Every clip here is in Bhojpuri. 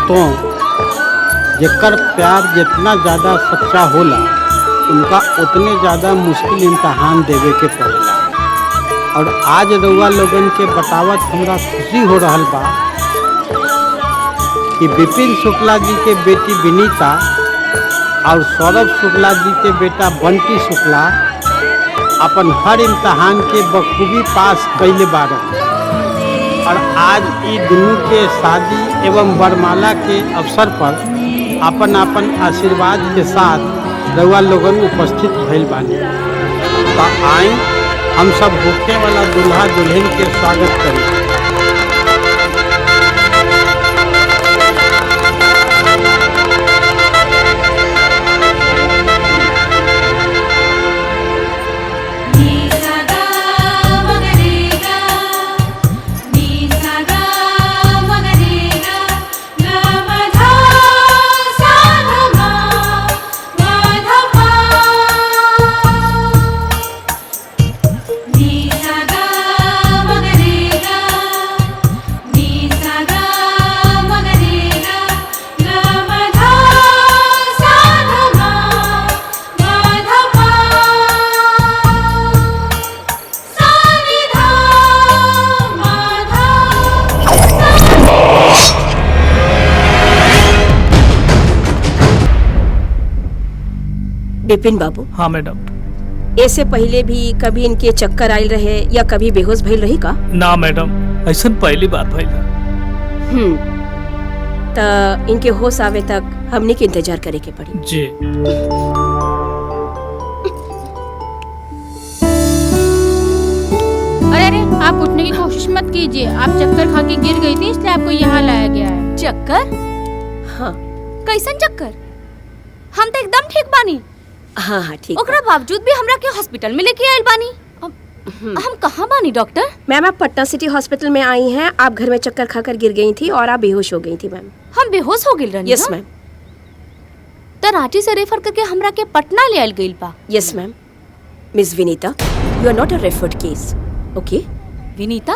तो जेकर प्यार जितना ज़्यादा सच्चा होला उनका उतने ज़्यादा मुश्किल इम्तहान देवे के पड़ेला। और आज रउआ लोगन के बतावत हमरा खुशी हो रहल बा कि विपिन शुक्ला जी के बेटी विनीता और सौरभ शुक्ला जी के बेटा बंटी शुक्ला अपन हर इम्तहान के बखूबी पास कैले बारन। और आज ई दोनों के शादी एवं वरमाला के अवसर पर अपन अपन आशीर्वाद के साथ रउआ लोगन उपस्थित भइल बानी। तो आई हम सब होखे वाला दूल्हा दुल्हन के स्वागत करें। विपिन बाबू। हाँ मैडम। ऐसे पहले भी कभी इनके चक्कर आयल रहे या कभी बेहोश भइल रही का? ना मैडम, ऐसा पहली बार भइल। तो इनके होश आवे तक हमने के इंतजार करे के पड़ी। जी। अरे आप उठने की कोशिश मत कीजिए, आप चक्कर खा के गिर गई थी इसलिए आपको यहाँ लाया गया है। चक्कर? हाँ। कैसन चक्कर? हम तो एकदम ठीक बानी। हाँ ठीक। ओकरा बावजूद भी हमरा के हॉस्पिटल में लेके आयल बानी। हम कहाँ बानी डॉक्टर? मैम आप पटना सिटी हॉस्पिटल में आई हैं। आप घर में चक्कर खाकर गिर गई थी और आप बेहोश हो गई थी मैम। हम बेहोश हो गए रहनी? Yes ma'am. तो रांची से रेफर करके हमरा के पटना ले आयल गइल बा? Yes ma'am. Miss Vinita, you are not a referred case. Okay? Vinita?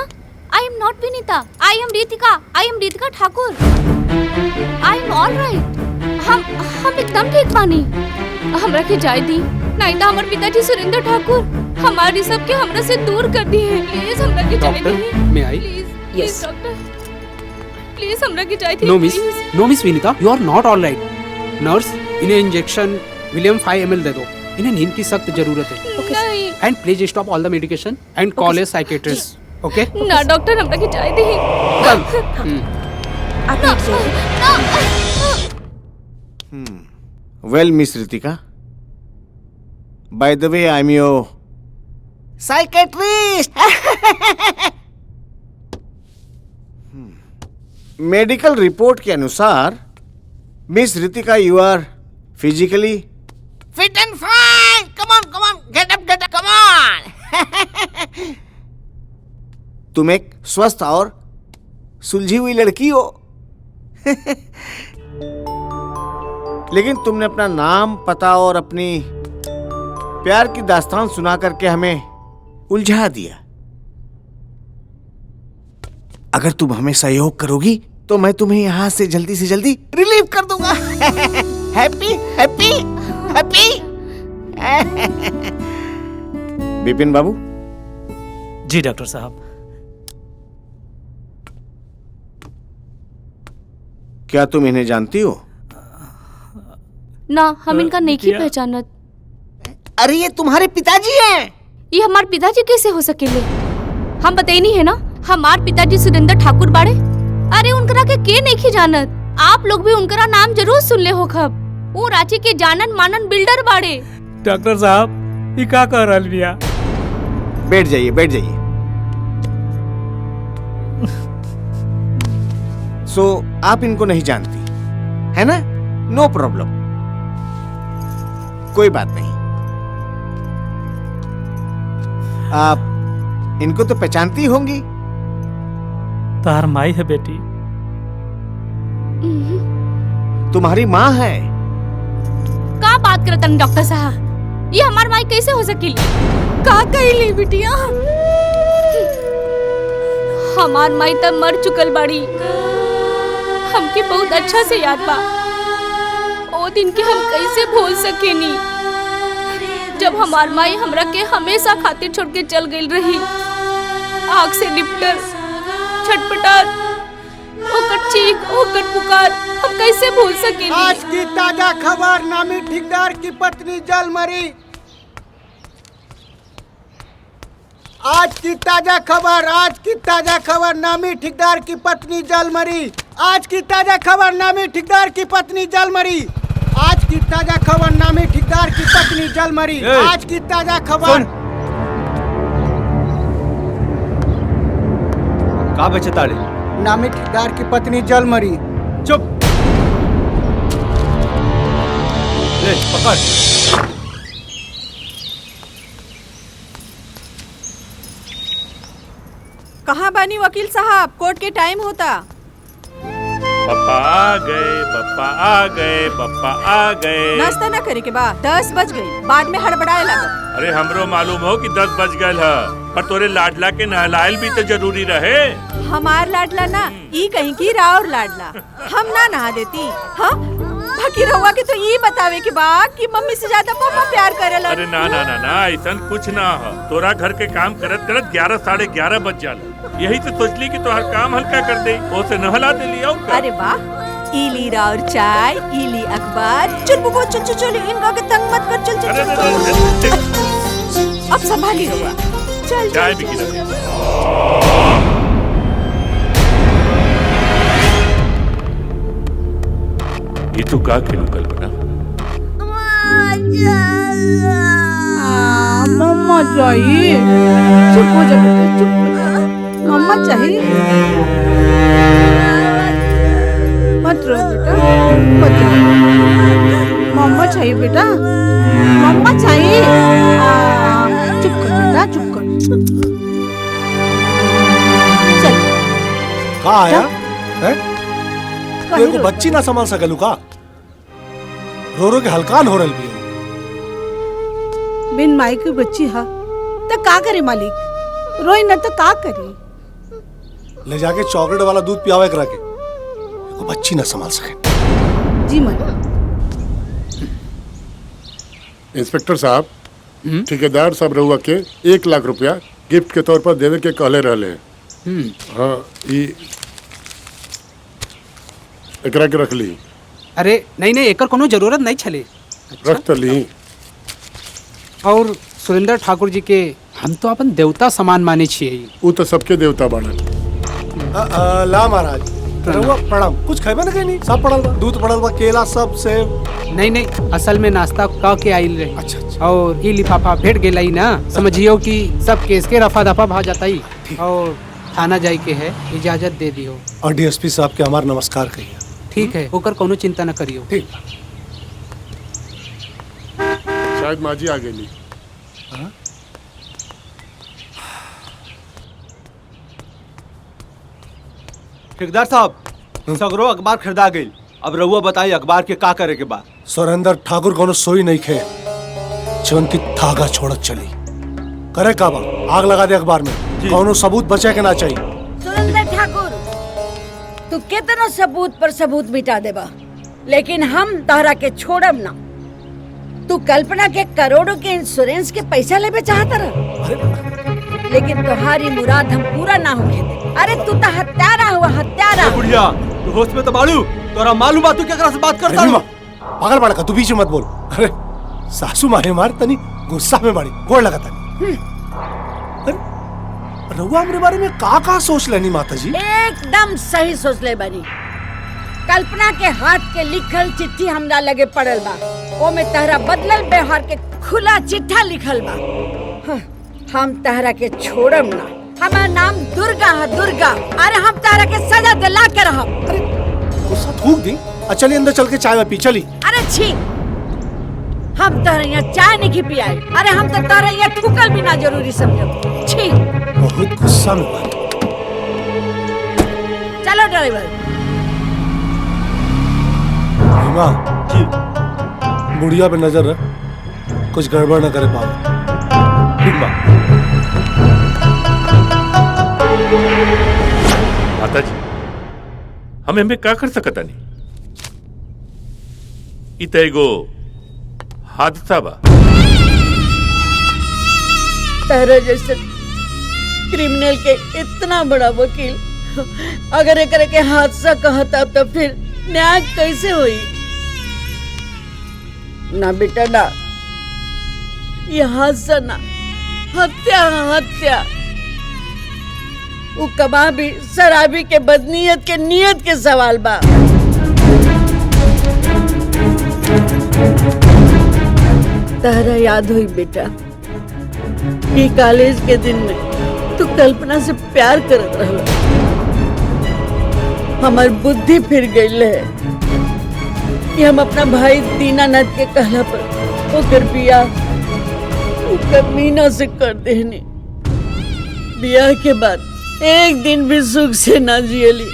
I am not Vinita. I am Ritika. I am Ritika Thakur. I am all right. हम एकदम ठीक बानी। हमरा के जाय दी, नहीं तो हमारे पिताजी सुरेंद्र ठाकुर हमारी सब के हमरा से दूर कर दी है। प्लीज हमरा के जाय दी। मैं आई? यस डॉक्टर, प्लीज हमरा के जाय दी। No miss Vinita, you are not all right. Nurse, इन्हें इंजेक्शन विलियम 5 ml दे दो। इन्हें नींद की सख्त जरूरत है। नहीं। And please stop all the medication and call a psychiatrist. Okay? ना डॉक्टर, हमरा के जाय दी। Well, Miss Ritika, by the way, I'm your psychiatrist. Medical report के अनुसार miss Ritika you are physically fit and fine. Come on, get up, come on. तुम एक स्वस्थ और सुलझी हुई लड़की हो। लेकिन तुमने अपना नाम, पता और अपनी प्यार की दास्तान सुना करके हमें उलझा दिया। अगर तुम हमें सहयोग करोगी तो मैं तुम्हें यहां से जल्दी रिलीव कर दूंगा। Happy happy happy. विपिन बाबू। जी डॉक्टर साहब। क्या तुम इन्हें जानती हो? ना, हम इनका नहीं की पहचानत। अरे ये तुम्हारे पिताजी हैं। ये हमारे पिताजी कैसे हो सकेले? हम बताई नहीं है ना, हमारे पिताजी सुरेंद्र ठाकुर बाड़े। अरे उनकरा के नहीं की जानत। आप लोग भी उनकरा नाम जरूर सुन ले हो खब। वो रांची के जानन मानन बिल्डर बाड़े। डॉक्टर साहब ये क्या कर रहल बिया? बैठ जाइए। सो आप इनको नहीं जानती है ना? नो प्रॉब्लम, कोई बात नहीं। आप इनको तो पहचानती होंगी। तार माई है बेटी। तुम्हारी माँ है। का बात करत हन डॉक्टर साहब? ये हमार माई कैसे हो सकेली? का कहिली बिटिया? हमार माई तब मर चुकल बाड़ी। हमके बहुत अच्छा से याद बा। ओ दिन के हम कैसे भूल सकेनी जब हमार माई हमरा के हमेशा खातिर छोड़ के चल गई रही। आग से लिपटर छटपटात ओकर चीख ओकर पुकार हम कैसे भूल सकेनी। आज की ताजा खबर, नामी ठेकेदार की पत्नी जल मरी। आज की ताजा खबर, आज की ताजा खबर, नामी ठेकेदार की पत्नी जल मरी। आज की ताजा खबर, नामी ठेकेदार की पत्नी जल मरी। आज की ताजा खबर, नामी ठेकेदार की पत्नी जल मरी। आज की ताजा खबर। का बचताड़े? नामी ठेकेदार की पत्नी जल मरी। चुप। ले पकड़। कहाँ बानी वकील साहब? कोर्ट के टाइम होता। पप्पा आ गए, पप्पा आ गए, पप्पा आ गए। नाश्ता ना करे के बाद 10 बज गई, बाद में हड़बड़ाए लगा। अरे हमरो मालूम हो कि 10 बज गए है, पर तोरे लाडला के नहलाइल भी तो जरूरी रहे। हमार लाडला ना, ई कहीं की राउर लाडला। हम ना नहा देती। हाँ बाकी रहुआ के तो ये बतावे के बाद कि मम्मी से ज्यादा पापा प्यार करेला। अरे ना ना ना ना, ऐसा कुछ ना हो। तोरा घर के काम करत करत 11 साढ़े 11 बज जाला। यही तो सोचली कि तोहर काम हल्का कर दे, ओसे नहला दे लिया। अरे वाह, इली राउर चाय, इली अखबार। चल बुको चल चल चल, इनका के तंग मत कर। चल चल चल। अब संभाली रहुआ। चल चाय भी गिरा। ये तो का खेलू कल्पना? मम्मा चाहिए। चुप हो जा बेटा, चुप हो जा। मम्मा चाहिए। मत रो बेटा, मत रो। मम्मा चाहिए बेटा, मम्मा चाहिए। चुप कर बेटा, चुप कर। चल। का आया? हैं? तेरे को बच्ची ना संभाल सकलू का? रो रो के हलकान हो रही भी हो। बिन माई की बच्ची हा तो का करे मालिक? रोई न तो का करे? ले जाके चॉकलेट वाला दूध पियावे करा के। को बच्ची ना संभाल सके। जी मालिक। इंस्पेक्टर साहब, ठेकेदार साहब रहुआ के 1 लाख रुपया गिफ्ट के तौर पर देवे के कहले रहले। हाँ, एकरा के रख ली। अरे नहीं नहीं, एकर कोनो जरूरत नहीं छले। रख तो ली। और सुरेंद्र ठाकुर जी के हम तो अपन देवता समान माने छिए। वो तो सबके देवता बाड़न। ला महाराज, रहुआ प्रणाम। कुछ खाइबे ना कहीं? सब पड़ल बा, दूध पड़ल बा, केला सब सेब। नहीं नहीं, असल में नाश्ता का के आइल रहे। अच्छा अच्छा। और ये लिफाफा भेट गेला ही ना, समझियो कि सब केस के रफा दफा भा जाता ही। और थाना जाए के है, इजाजत दे दियो। और डीएसपी साहब के हमार नमस्कार कहिए। ठीक है, ओकर कोनो चिंता न करियो। ठीक। शायद माजी आ गई। ठेकेदार साहब, सगरो अखबार खरीदा गई। अब रहुआ बताई अखबार के का करे के बाद? सुरेंद्र ठाकुर कोनो सोई नहीं खे, जीवन की धागा छोड़त चली। करे का बा? आग लगा दे अखबार में। कोनो सबूत बचे के ना चाहिए। सुरेंद्र ठाकुर, तू कितनो सबूत पर सबूत मिटा देबा, लेकिन हम तहरा के छोड़ब ना। तू कल्पना के करोड़ों के इंश्योरेंस के पैसा लेबे चाहता रहा, लेकिन तुम्हारी मुराद हम पूरा ना होके दे। अरे तू तो हत्यारा हुआ, हत्यारा। बुढ़िया, तू होश में तो बाड़ू। तोरा मालूम बा तू क्या से बात करता है? पागल बाड़ा का, तू बीच में मत बोल। अरे सासू माँ हमार तनी गुस्सा में बाड़ी, गोड़ लगा तनी। रहुआ हमरे बारे में का सोच लेनी माता जी? एकदम सही सोच ले बनी। कल्पना के हाथ के लिखल चिट्ठी हमरा लगे पड़ल बा, ओ में तहरा बदलल व्यवहार के खुला चिट्ठा लिखल बा। हम तहरा के छोड़म ना। हमार नाम दुर्गा है, दुर्गा। अरे हम तहरा के सजा दिला के रहब। अरे गुस्सा थूक दी। चलिए अंदर चल के चाय में पी चली। अरे छी, हम तहरा यहाँ चाय नहीं पियाए। अरे हम तो तहरा यहाँ थूकल भी ना जरूरी समझो। छी, बहुत गुस्सा में बात। चलो ड्राइवर। माँ जी, बुढ़िया पे नजर रख, कुछ गड़बड़ न करे पाओ। ठीक बा। माता जी, हमें का कर सकता नहीं। इत एगो हादसा बा। तारा जैसे क्रिमिनल के इतना बड़ा वकील अगर एकरे के हादसा कहता तो फिर न्याय कैसे हुई? ना बेटा ना, ये हादसा ना, हत्या हत्या। वो कबाबी शराबी के बदनीयत के नियत के सवाल बा। तारा याद हुई बेटा कि कॉलेज के दिन में तू कल्पना से प्यार करत रहला। हमार बुद्धि फिर गई है कि हम अपना भाई दीनानाथ के कहला पर ओकर बियाह मीना से कर देनी। बियाह के बाद एक दिन भी सुख से ना जियली।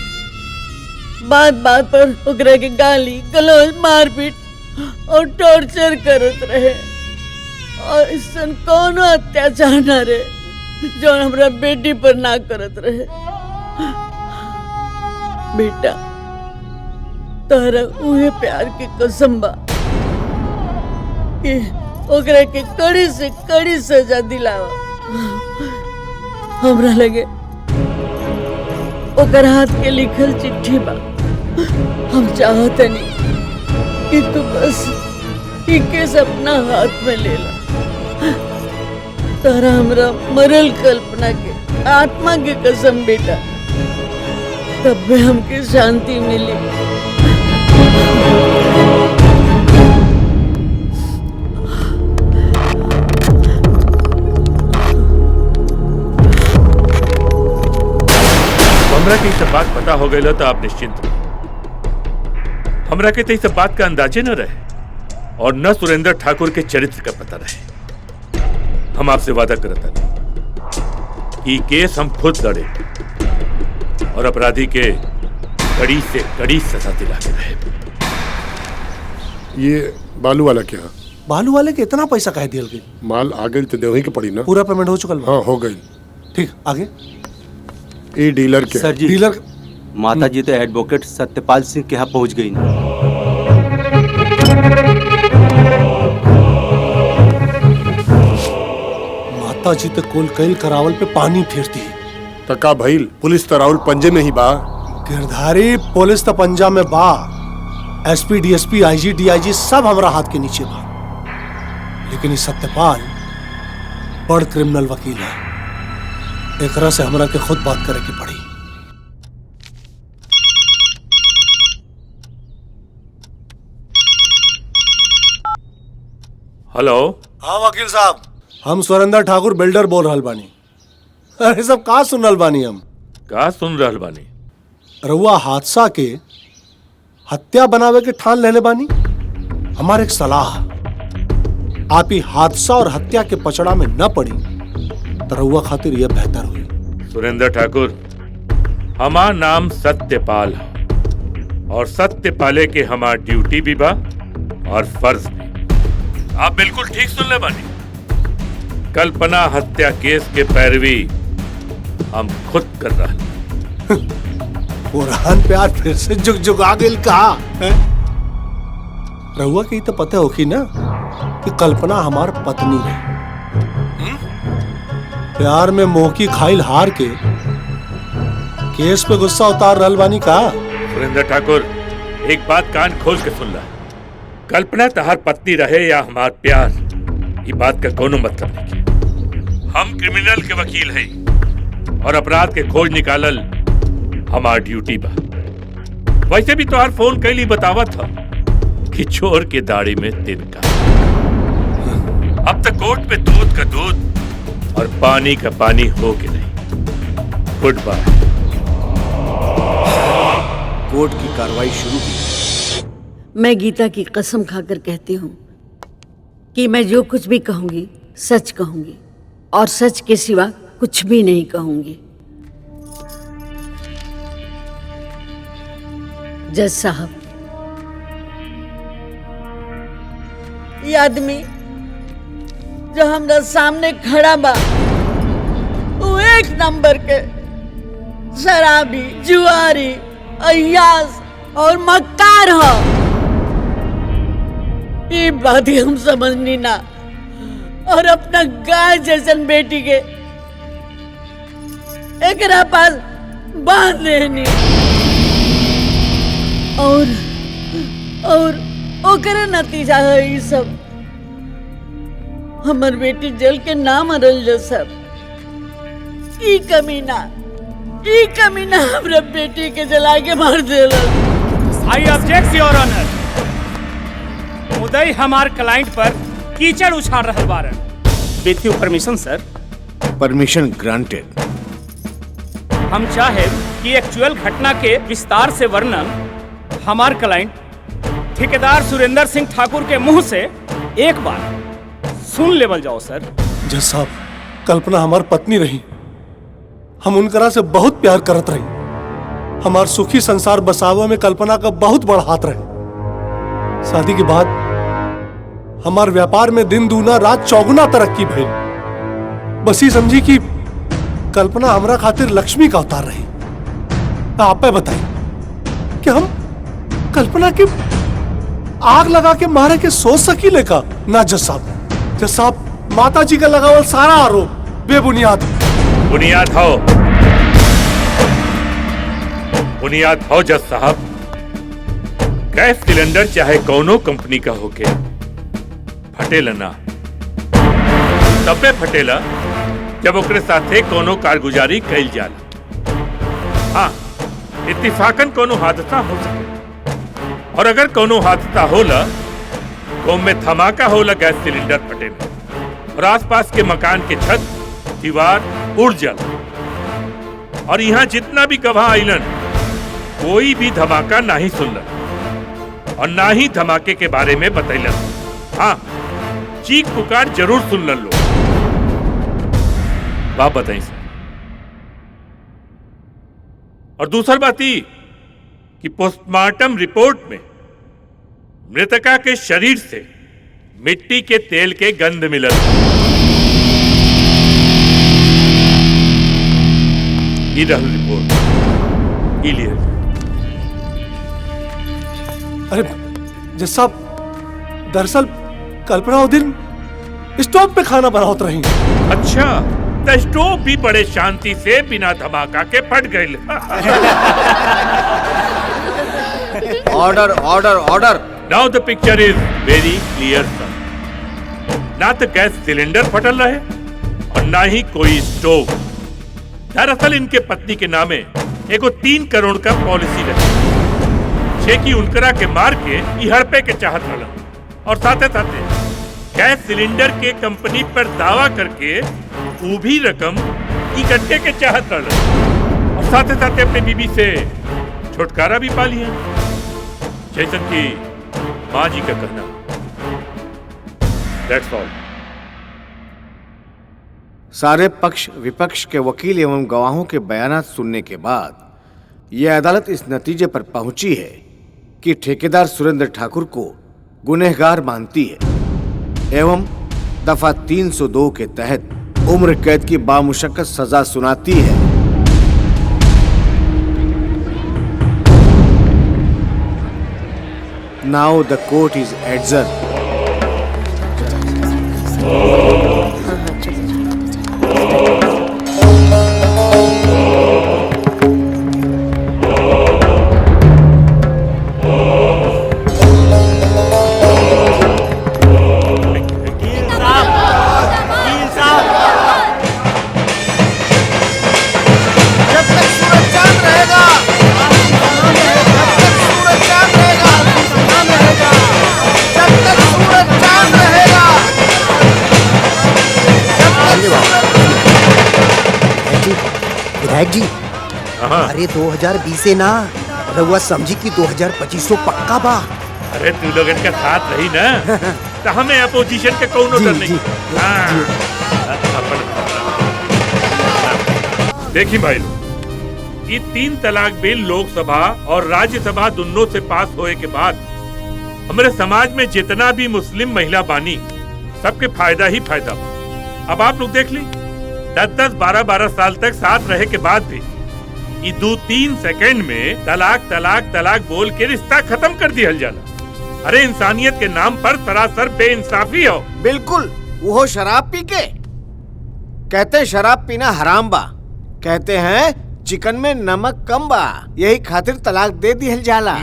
बात बात पर ओकरा के गाली गलौज मारपीट और टॉर्चर करत रहे और ऐसन कोनो अत्याचार ना रहे जो हमरा बेटी पर ना करत रहे। बेटा तोहरा उहे प्यार के कसम बा कि ओकरा के कड़ी से कड़ी सजा दिलावा। हमरा लगे ओकर हाथ के लिखल चिट्ठी बा। हम चाहत नहीं कि तू बस ई केस अपना हाथ में ले ला। तारा हमरा मरल कल्पना के आत्मा के कसम बेटा, तब भी हमके शांति मिली। हमरा के सब बात पता हो गई तो आप निश्चिंत रहिए। हमरा के सब बात का अंदाजे न रहे और न सुरेंद्र ठाकुर के चरित्र का पता रहे। हम आपसे वादा करता नहीं कि केस हम खुद लड़े और अपराधी के कड़ी से कड़ी सजा दिला के रहे। ये बालू वाला क्या? बालू वाले के इतना पैसा कह दिया गई? माल आ गई तो देवही के पड़ी ना। पूरा पेमेंट हो चुका? हाँ हो गई। ठीक, आगे। ये डीलर के सर जी, डीलर माता जी तो एडवोकेट सत्यपाल सिंह के यहाँ पहुँच गई ना। माता जी तो कुल कैल करावल पे पानी फेरती। तका भइल पुलिस तो राहुल पंजे में ही बा। गिरधारी पुलिस तो पंजा में बा। एसपी डीएसपी आईजी डीआईजी सब हमरा हाथ के नीचे बा। लेकिन ये सत्यपाल बड़ क्रिमिनल वकील है। एकरा से हमरा के खुद बात करे की पड़ी। हेलो। हाँ वकील साहब, हम सुरेंद्र ठाकुर बिल्डर बोल रहल बानी। अरे सब का सुन रहल बानी? हम का सुन रहल बानी? रउआ हादसा के हत्या बनावे के ठान लेले बानी। हमारे एक सलाह, आप ही हादसा और हत्या के पचड़ा में न पड़ी तो रउआ खातिर यह बेहतर हुई। सुरेंद्र ठाकुर, हमार नाम सत्यपाल है और सत्य पाले के हमार ड्यूटी भी बा और फर्ज भी। आप बिल्कुल ठीक सुन ले बानी। कल्पना हत्या केस के पैरवी हम खुद कर रहे हैं। पुरान प्यार फिर से जुग जुग आ गई कहा है? रहुआ की तो पता होगी ना कि कल्पना हमार पत्नी है। प्यार में मोह की खाइल हार के केस पे गुस्सा उतार रहल बानी का? सुरेंद्र ठाकुर, एक बात कान खोल के सुन ला। कल्पना तहार पत्नी रहे या हमार प्यार, ये बात का कोनो मतलब नहीं। हम क्रिमिनल के वकील हैं और अपराध के खोज निकालल हमार ड्यूटी बा। वैसे भी तोहार फोन कैली बतावत था कि चोर के दाढ़ी में तिनका। अब तक कोर्ट में दूध का दूध और पानी का पानी हो के नहीं। Good by. कोर्ट की कार्रवाई शुरू की। मैं गीता की कसम खाकर कहती हूँ कि मैं जो कुछ भी कहूंगी सच कहूंगी और सच के सिवा कुछ भी नहीं कहूंगी। जज साहब, ये आदमी जो हमरा सामने खड़ा बा वो एक नंबर के शराबी, जुआरी, अय्यास और मक्कार हो। ये बात ही हम समझनी ना और अपना गाय जैसन बेटी के एकरा पास बांध लेनी और ओकरे नतीजा है ये सब। हमर बेटी जल के ना मरल जो सब। ई कमीना हमरा बेटी के जला के मार देला। I object your honour. Uday हमार क्लाइंट पर कीचड़ उछाल रहल बारन। With your permission sir. Permission granted. हम चाहे कि एक्चुअल घटना के विस्तार से वर्णन हमार क्लाइंट ठेकेदार सुरेंद्र सिंह ठाकुर के मुंह से एक बार सुन लेवल जाओ सर। जज साहब, कल्पना हमार पत्नी रही। हम उनकरा से बहुत प्यार करत रही। हमार सुखी संसार बसावे में कल्पना का बहुत बड़ा हाथ रहे। शादी के बाद हमार व्यापार में दिन दूना रात चौगुना तरक्की भई। बस ही समझी कि कल्पना हमरा खातिर लक्ष्मी का अवतार रही। आप बताइए कि हम कल्पना की आग लगा के मारे के सोच सकीले का? ना जज साहब, माता जी का लगावल सारा आरोप बेबुनियाद। बुनियाद हो जज साहब। गैस सिलेंडर चाहे कौनो कंपनी का होके फटेला ना तबे फटेला जब ओकरे साथे कोनो कारगुजारी कैल जाला। हाँ, इत्तेफाकन कोनो हादसा हो सके और अगर कोनो हादसा होला तो में धमाका होला गैस सिलेंडर फटे में और आसपास के मकान के छत दीवार उड़ जाला। और यहाँ जितना भी गवाह आइलन कोई भी धमाका नहीं सुनलन और ना ही धमाके के बारे में बतैलन। हाँ, चीख पुकार जरूर सुनलन लोग। बात बताइए सर। और दूसरी बात ही कि पोस्टमार्टम रिपोर्ट में मृतका के शरीर से मिट्टी के तेल के गंध मिलल। ये रही रिपोर्ट। ये लिए। अरे जज साहब, दरअसल कल्पना उस दिन स्टोव पे खाना बनावत रही। अच्छा, तो स्टोव भी बड़े शांति से बिना धमाका के फट गई। Order order order. Now the picture is very clear sir. ना तो गैस सिलेंडर फटल रहे और ना ही कोई स्टोव। दरअसल इनके पत्नी के नामे एगो 3 करोड़ का पॉलिसी रहे छे की उनकरा के मार के हड़पे के चाहत रहा और साथे साथे गैस सिलेंडर के कंपनी पर दावा करके वो भी रकम इकट्ठे के चाहत रहा और साथे साथे अपने बीबी से छुटकारा भी पा लिया। जैसन की माँ जी का कहना। That's all. सारे पक्ष विपक्ष के वकील एवं गवाहों के बयानात सुनने के बाद यह अदालत इस नतीजे पर पहुंची है कि ठेकेदार सुरेंद्र ठाकुर को गुनहगार मानती है एवं दफा 302 के तहत उम्र कैद की बामुशक्कत सजा सुनाती है। नाउ द कोर्ट इज एडजर्न। विधायक जी, अरे 2020 से ना रउआ समझी कि 2025 पक्का बा। अरे तू लोग इनका साथ रही ना तो हमें अपोजिशन के कोनो डर नहीं। देखिए भाई लोग, ये 3 तलाक बिल लोकसभा और राज्यसभा दोनों से पास होए के बाद हमारे समाज में जितना भी मुस्लिम महिला बानी सबके फायदा ही फायदा बा। अब आप लोग देख ली 10-10, 12-12 साल तक साथ रहे के बाद भी ये 2-3 सेकंड में तलाक तलाक तलाक बोल के रिश्ता खत्म कर दिया जाला। अरे इंसानियत के नाम पर सरासर बेइंसाफी हो। बिल्कुल, वो शराब पी के कहते हैं शराब पीना हराम बा, कहते हैं चिकन में नमक कम बा, यही खातिर तलाक दे दिहल जाला।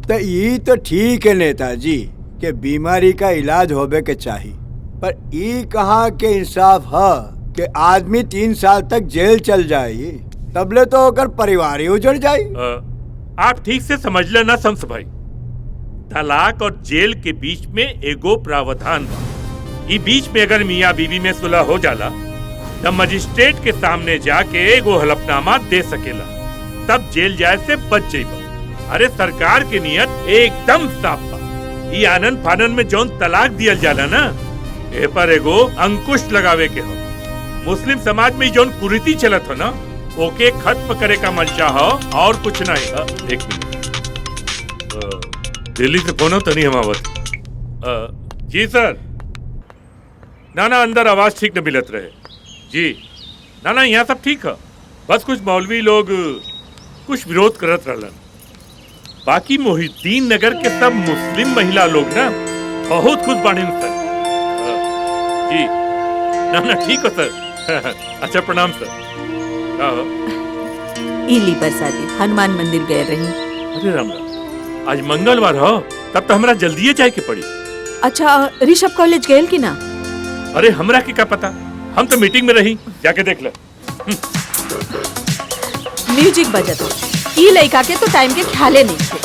तो ये तो ठीक है नेताजी के बीमारी का इलाज होबे के चाहिए, पर ये कहाँ के इंसाफ है कि आदमी 3 साल तक जेल चल जाये, तबले तो अगर परिवार ही उजड़ जाये। आप ठीक से समझ लेना शम्स भाई, तलाक और जेल के बीच में एगो प्रावधान बा। ई बीच में अगर मियाँ बीवी में सुलह हो जाला तब मजिस्ट्रेट के सामने जाके एगो हलफनामा दे सकेला, तब जेल जाए से बच जाइबा। अरे सरकार की नियत एकदम साफ बा। ई आनन फानन में जौन तलाक दियल जाला ना, ए पर एगो अंकुश लगावे के हो। मुस्लिम समाज में जौन कुरीति चलत हो ना, ओके खत्म करे का मंशा हो और कुछ नहीं। एक मिनट, दिल्ली से फोन हो तनी हम आवत। जी सर। ना अंदर आवाज ठीक न मिलत रहे जी। ना यहाँ सब ठीक है, बस कुछ मौलवी लोग कुछ विरोध करत रहलन। बाकी मोहिद्दीन नगर के सब मुस्लिम महिला लोग ना बहुत खुश बाड़े सर। जी ना ठीक हो सर। अच्छा प्रणाम सर। इली बरसाती हनुमान मंदिर गए रही। अरे राम राम, आज मंगलवार हो, तब तो हमरा जल्दी जाए के पड़ी। अच्छा ऋषभ कॉलेज गए की ना? अरे हमरा के क्या पता, हम तो मीटिंग में रही, जाके देख ले। म्यूजिक बजत ई लड़का के तो टाइम के ख्याले नहीं थे।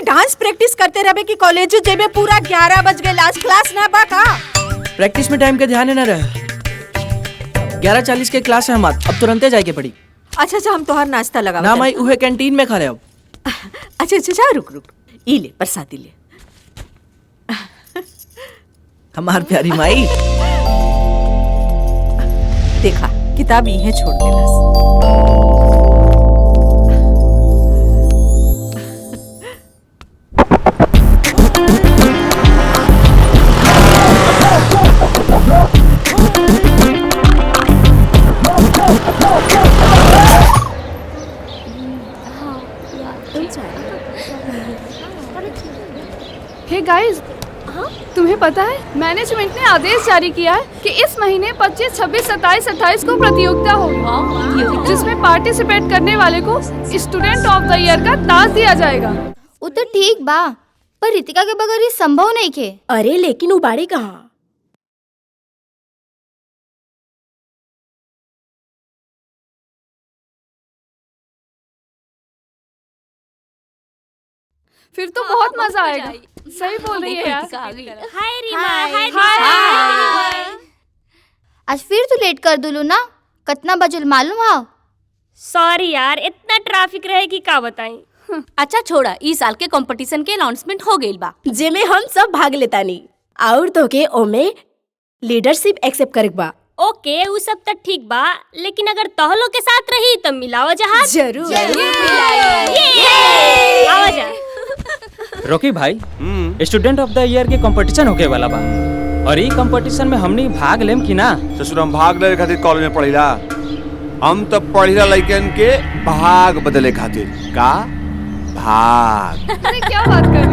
डांस प्रैक्टिस करते रहे कि कॉलेज जेबे पूरा 11 बज गए, लास्ट क्लास ना बा का? प्रैक्टिस में टाइम के ध्यान ना रहे। 11:40 के क्लास है हमार, अब तुरंते जाए के पड़ी। अच्छा हम तोहार नाश्ता लगा ना माई उहे कैंटीन में खा रहे अब। अच्छा रुक ई ले प्रसादी ले। हमार प्यारी माई देखा किताब यहीं छोड़ देला। हे गाइस, तुम्हें पता है मैनेजमेंट ने आदेश जारी किया है कि इस महीने 25, 26, 27, 28 को प्रतियोगिता होगी, जिसमें पार्टिसिपेट करने वाले को स्टूडेंट ऑफ द ईयर का ताज दिया जाएगा। वो तो ठीक बा, पर रितिका के बगैर ये संभव नहीं के। अरे लेकिन वो बाड़ी कहाँ? फिर तो बहुत मजा आएगा। सही बोल रही है यार। हाय रीमा, हाय। आज फिर तू लेट कर दुलू ना, कितना बजल मालूम है? सॉरी यार, इतना ट्रैफिक रहे कि का बताई। अच्छा छोड़ा, इस साल के कंपटीशन के अनाउंसमेंट हो गइल बा, जेमे हम सब भाग लेता नहीं, और तो के ओमे लीडरशिप एक्सेप्ट करे बा। ओके वो सब तो ठीक बा, लेकिन अगर तोहलो के साथ रही तो मिलाओ जहाज। जरूर आवाजा। रोकी भाई, स्टूडेंट ऑफ द ईयर के कंपटीशन होके वाला बा, और ई कंपटीशन में हमनी भाग लेम कि ना? ससुर हम भाग ले खातिर कॉलेज में पढ़िला, हम तो पढ़िला लइकन के भाग बदले खातिर। का भाग? अरे क्या बात कर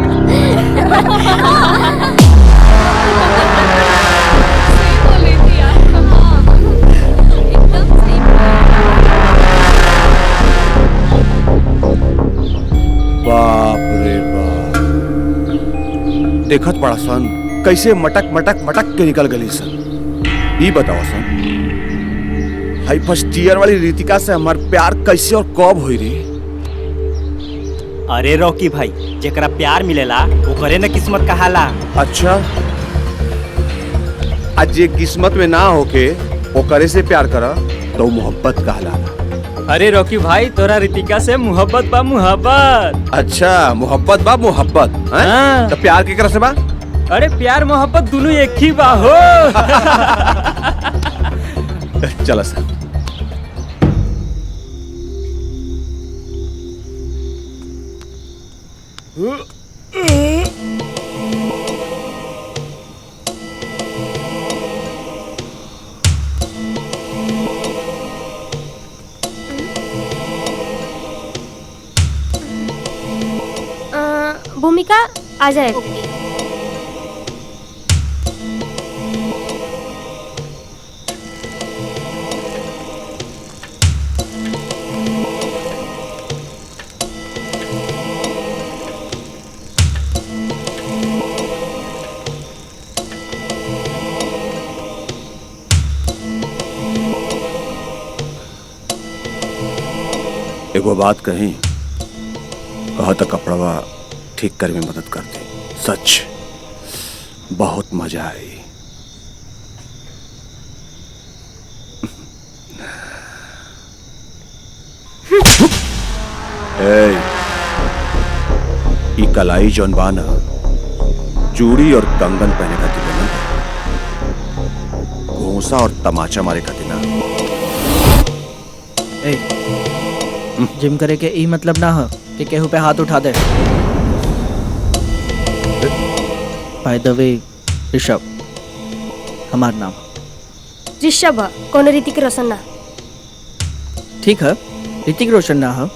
बाप रे बाप, देखत पड़ा सन कैसे मटक मटक मटक के निकल गली सन। ये बताओ सन, हाई फर्स्ट ईयर वाली रितिका से हमार प्यार कैसे और कब हुई रे? अरे रॉकी भाई, जेकरा प्यार मिलेला ओकरे न किस्मत कहाला। अच्छा, आज जे किस्मत में ना होके ओकरे से प्यार करा तो मोहब्बत कहला। अरे रॉकी भाई तोरा रितिका से मोहब्बत बा मोहब्बत। अच्छा मोहब्बत बा मोहब्बत हैं? हाँ। तो प्यार की से बा? अरे प्यार मोहब्बत दोनों एक ही बा हो। चलो सर। भूमिका आ जाए। एगो बात कही, कहा तो कपड़वा ठीक करे में मदद कर दे। सच बहुत मजा आई। ई कलाई जौन बाना चूड़ी और कंगन पहने का दिल ना, घूसा और तमाचा मारे का दिल ना। जिम करे के ई मतलब ना हो कि केहू पे हाथ उठा दे। बाय द वे ऋषभ हमार नाम। ऋषभ कौन ऋतिक रोशन ना। ठीक है ऋतिक रोशन ना हो,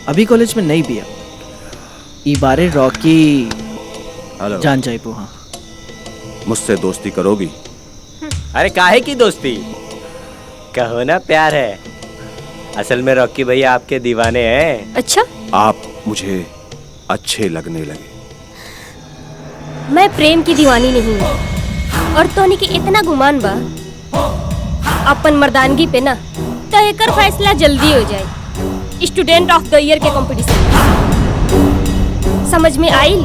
अभी कॉलेज में नहीं भी है। ई बारे रॉकी हेलो जान जाए पो। हाँ मुझसे दोस्ती करोगी? अरे काहे की दोस्ती, कहो ना प्यार है। असल में रॉकी भैया आपके दीवाने हैं। अच्छा आप मुझे अच्छे लगने लगे। मैं प्रेम की दीवानी नहीं हूँ और तोनी के इतना गुमान बा अपन मर्दानगी पे ना, तो एकर फैसला जल्दी हो जाए स्टूडेंट ऑफ द ईयर के कंपटीशन में। समझ में आई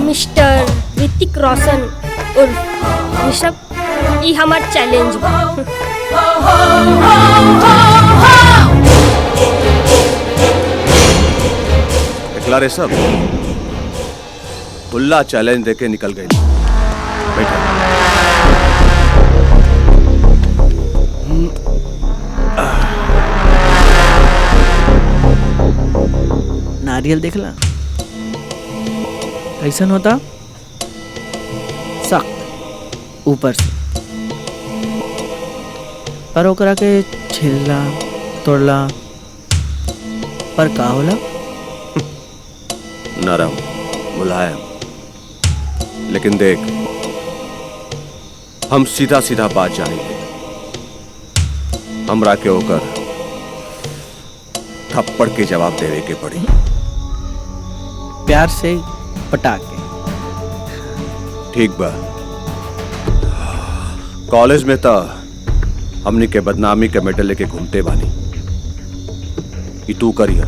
मिस्टर ऋतिक रोशन उर्फ ऋषभ, ये हमार चैलेंज बा। निकला रे सब खुला चैलेंज देके निकल गई। बैठा नारियल देखला कैसन होता, सख्त ऊपर से, पर ओकरा के छिलला तोड़ला पर का होला नरम मुलायम। लेकिन देख हम सीधा सीधा बात जानेंगे। हमरा के होकर थप्पड़ के जवाब देवे के पड़ी। प्यार से पटा के। ठीक बा। कॉलेज में तो हमनी के बदनामी के मेडल लेके घूमते बानी, कि तू करिया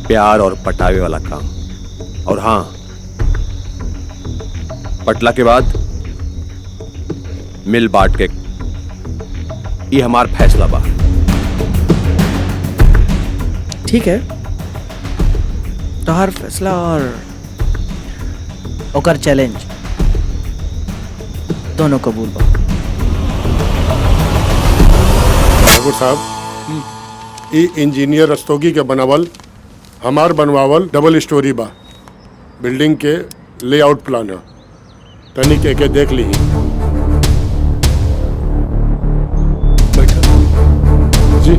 प्यार और पटावे वाला काम। और हाँ, पटला के बाद मिल बांट के, ये हमार फैसला बा। ठीक है, तोहार फैसला और ओकर चैलेंज दोनों कबूल बा। ठाकुर साहब, ई इंजीनियर रस्तोगी के बनावल हमार बनवावल डबल स्टोरी बा। बिल्डिंग के लेआउट प्लान है, तनी के देख ली। जी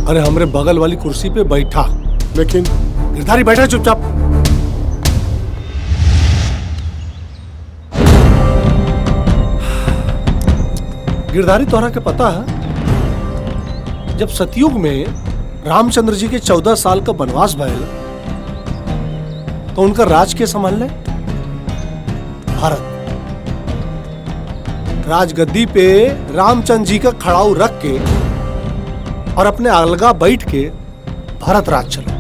अरे हमरे बगल वाली कुर्सी पे बैठा। लेकिन गिरधारी बैठा चुपचाप। गिरधारी तोहरा के पता है, जब सतयुग में रामचंद्र जी के 14 साल का वनवास भयल तो उनका राज के संभालने भारत। राजगद्दी पे रामचंद्र जी का खड़ाऊ रख के और अपने अलगा बैठ के भारत राज चला।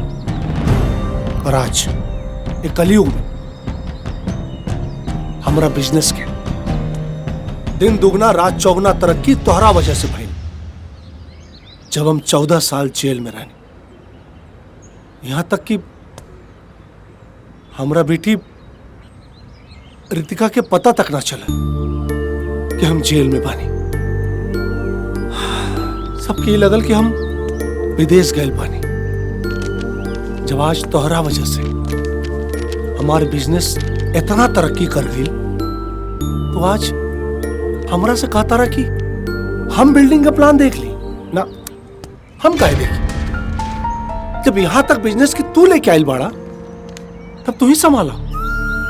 और आज ये कलयुग में हमारा बिजनेस के दिन दुगना रात चौगुना तरक्की तोहरा वजह से भइल। जब हम 14 साल जेल में रहने, यहां तक कि हमरा बेटी रितिका के पता तक ना चला कि हम जेल में बानी। सबके ये लगल कि हम विदेश गए बानी। जब आज तोहरा वजह से हमारे बिजनेस इतना तरक्की कर गई, तो आज हमरा से कहता रहा कि हम बिल्डिंग का प्लान देख ली ना। हम काहे देखी? जब यहां तक बिजनेस की तू लेके आयल बाड़ा, तब तू ही संभाला।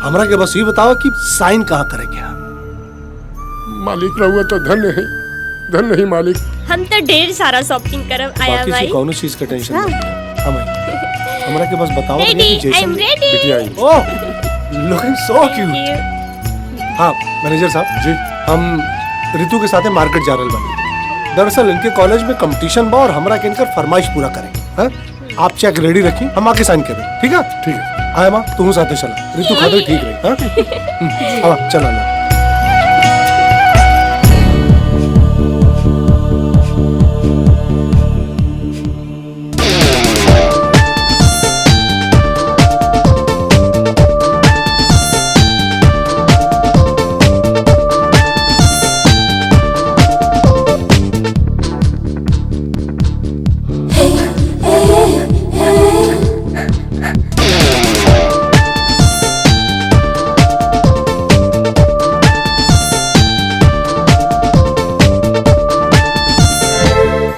हमरा के बस ये बतावा कि साइन कहाँ करेंगे? मालिक रहुआ तो धन्य है, धन्य है मालिक। हम तो ढेर सारा शॉपिंग करब आया बाकी भाई। से कौनो चीज का टेंशन नहीं। हम आई। हमरा के बस बताओ कि Ready, जैसे I'm ready. बिटिया आई। ओह, लुकिंग सो क्यूट। हाँ मैनेजर साहब जी, हम रितु के साथ मार्केट जा रहे बानी। दरअसल इनके कॉलेज में कंपटीशन बा और हमरा के इनकर फरमाइश पूरा करेंगे। हाँ? आप चेक रेडी रखिए, हम आके साइन करें। ठीक है? ठीक है। आया माँ, तुम साथ चला। रितु खाते ठीक रही। हाँ चला ना।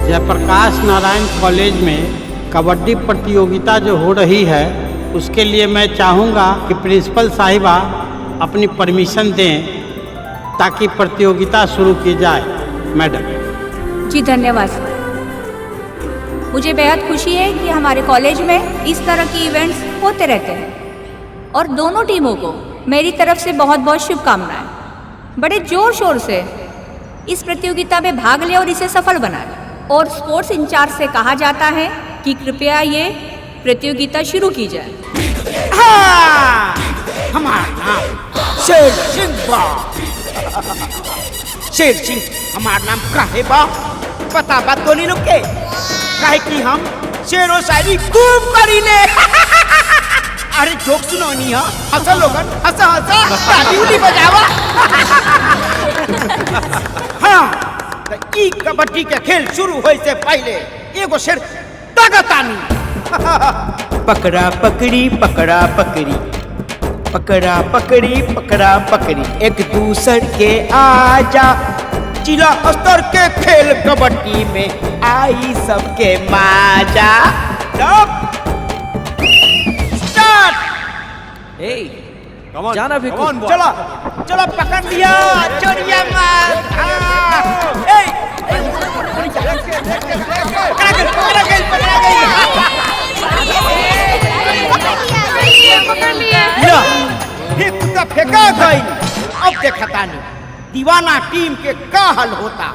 जयप्रकाश नारायण कॉलेज में कबड्डी प्रतियोगिता जो हो रही है, उसके लिए मैं चाहूँगा कि प्रिंसिपल साहिबा अपनी परमिशन दें ताकि प्रतियोगिता शुरू की जाए। मैडम जी धन्यवाद सर। मुझे बेहद खुशी है कि हमारे कॉलेज में इस तरह की इवेंट्स होते रहते हैं और दोनों टीमों को मेरी तरफ से बहुत बहुत शुभकामनाएं। बड़े जोर शोर से इस प्रतियोगिता में भाग लें और इसे सफल बनाएं। और स्पोर्ट्स इंचार्ज से कहा जाता है कि कृपया ये प्रतियोगिता शुरू की जाए। हमारा नाम शेर सिंह बा। शेर सिंह हमारा नाम काहे बा? पता बात तो नहीं लोग के, काहे कि हम शेरो शायरी खूब करीले। अरे जोक सुनो नहीं है, हंसा लोगन, हंसा हंसा ताली उली बजावा। हाँ, तो ई कबड्डी के खेल शुरू होए से पहले एगो शेर तागतानी। पकड़ा पकड़ी पकड़ा पकड़ी, पकड़ा पकड़ी पकड़ा पकड़ी, एक दूसर के आजा। जिला स्तर के खेल कबड्डी में आई सबके माजा। जाना भी चलो चलो पकड़ लिया, चोरिया मत। फेंका गई। अब देखता नहीं दीवाना टीम के का हल होता।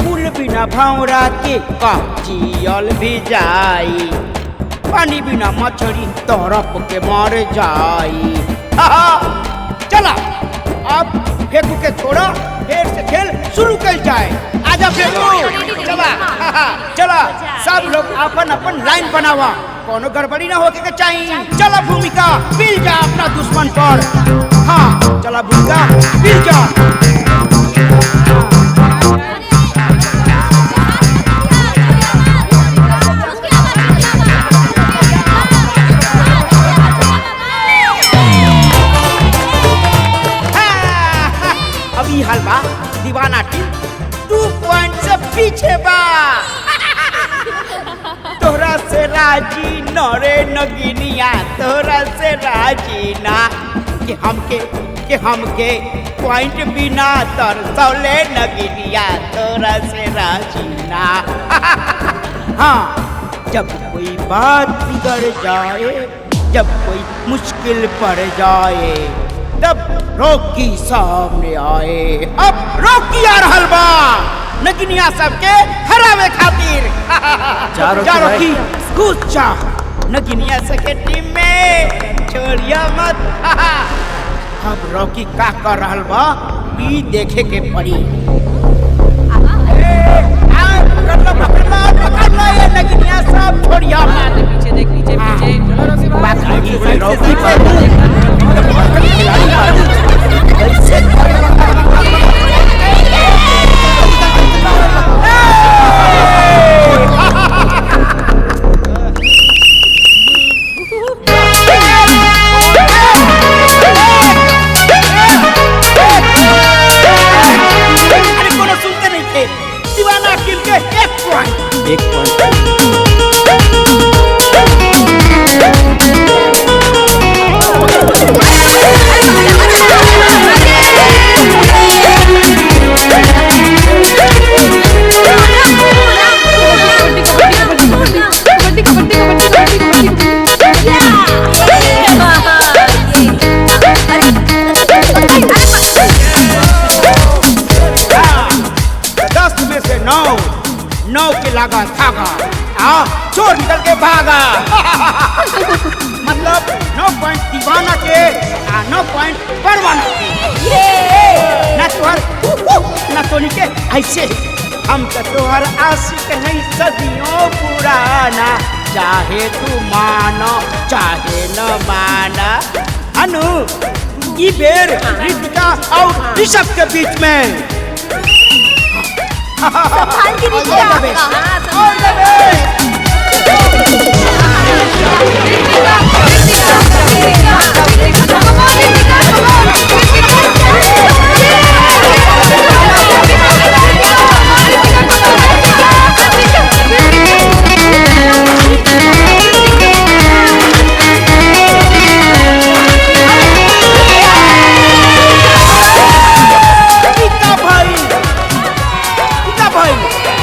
फूल बिना भौरा के का जियल भी जाई, पानी बिना मछली तरफ के मर जाई। चला अब फेंकू के छोड़ा, फिर से खेल शुरू कर जाए। आजा फेंकू, चला चला सब लोग अपन अपन लाइन बनावा, कोनो गड़बड़ी ना होके के चाहिए। चला भूमिका मिल जा अपना दुश्मन पर। हाँ चला भूमिका मिल जा। अभी हाल बा दीवाना टीम 2 पॉइंट से पीछे बा। तोरा से राजी नरे नगिनिया, तोरा से राजी ना कि हमके पॉइंट बिना तरसौले नगिनिया, तोरा से राजी ना। हाँ जब कोई बात बिगड़ जाए, जब कोई मुश्किल पड़ जाए, तब रॉकी सामने आए। अब रॉकी आ रहल बा नगिनिया सबके हरावे खातिर। जा रॉकी घुस जा नगिनिया सबके टीम में, छोड़िया मत। अब रॉकी का कर रहल बा ई देखे के पड़ी। दीवाना अकील के 1 पॉइंट। 1 पॉइंट। नौ के लागा धागा, चोर निकल के भागा। मतलब 9 पॉइंट दीवाना के, 9 पॉइंट परवाना के। ना तोहर ना तोनी के ऐसे हम तो तोहर आशिक नहीं सदियों पुराना, चाहे तू मानो चाहे न माना। अनु ई बेर रितिका और ऋषभ के बीच में संभाल के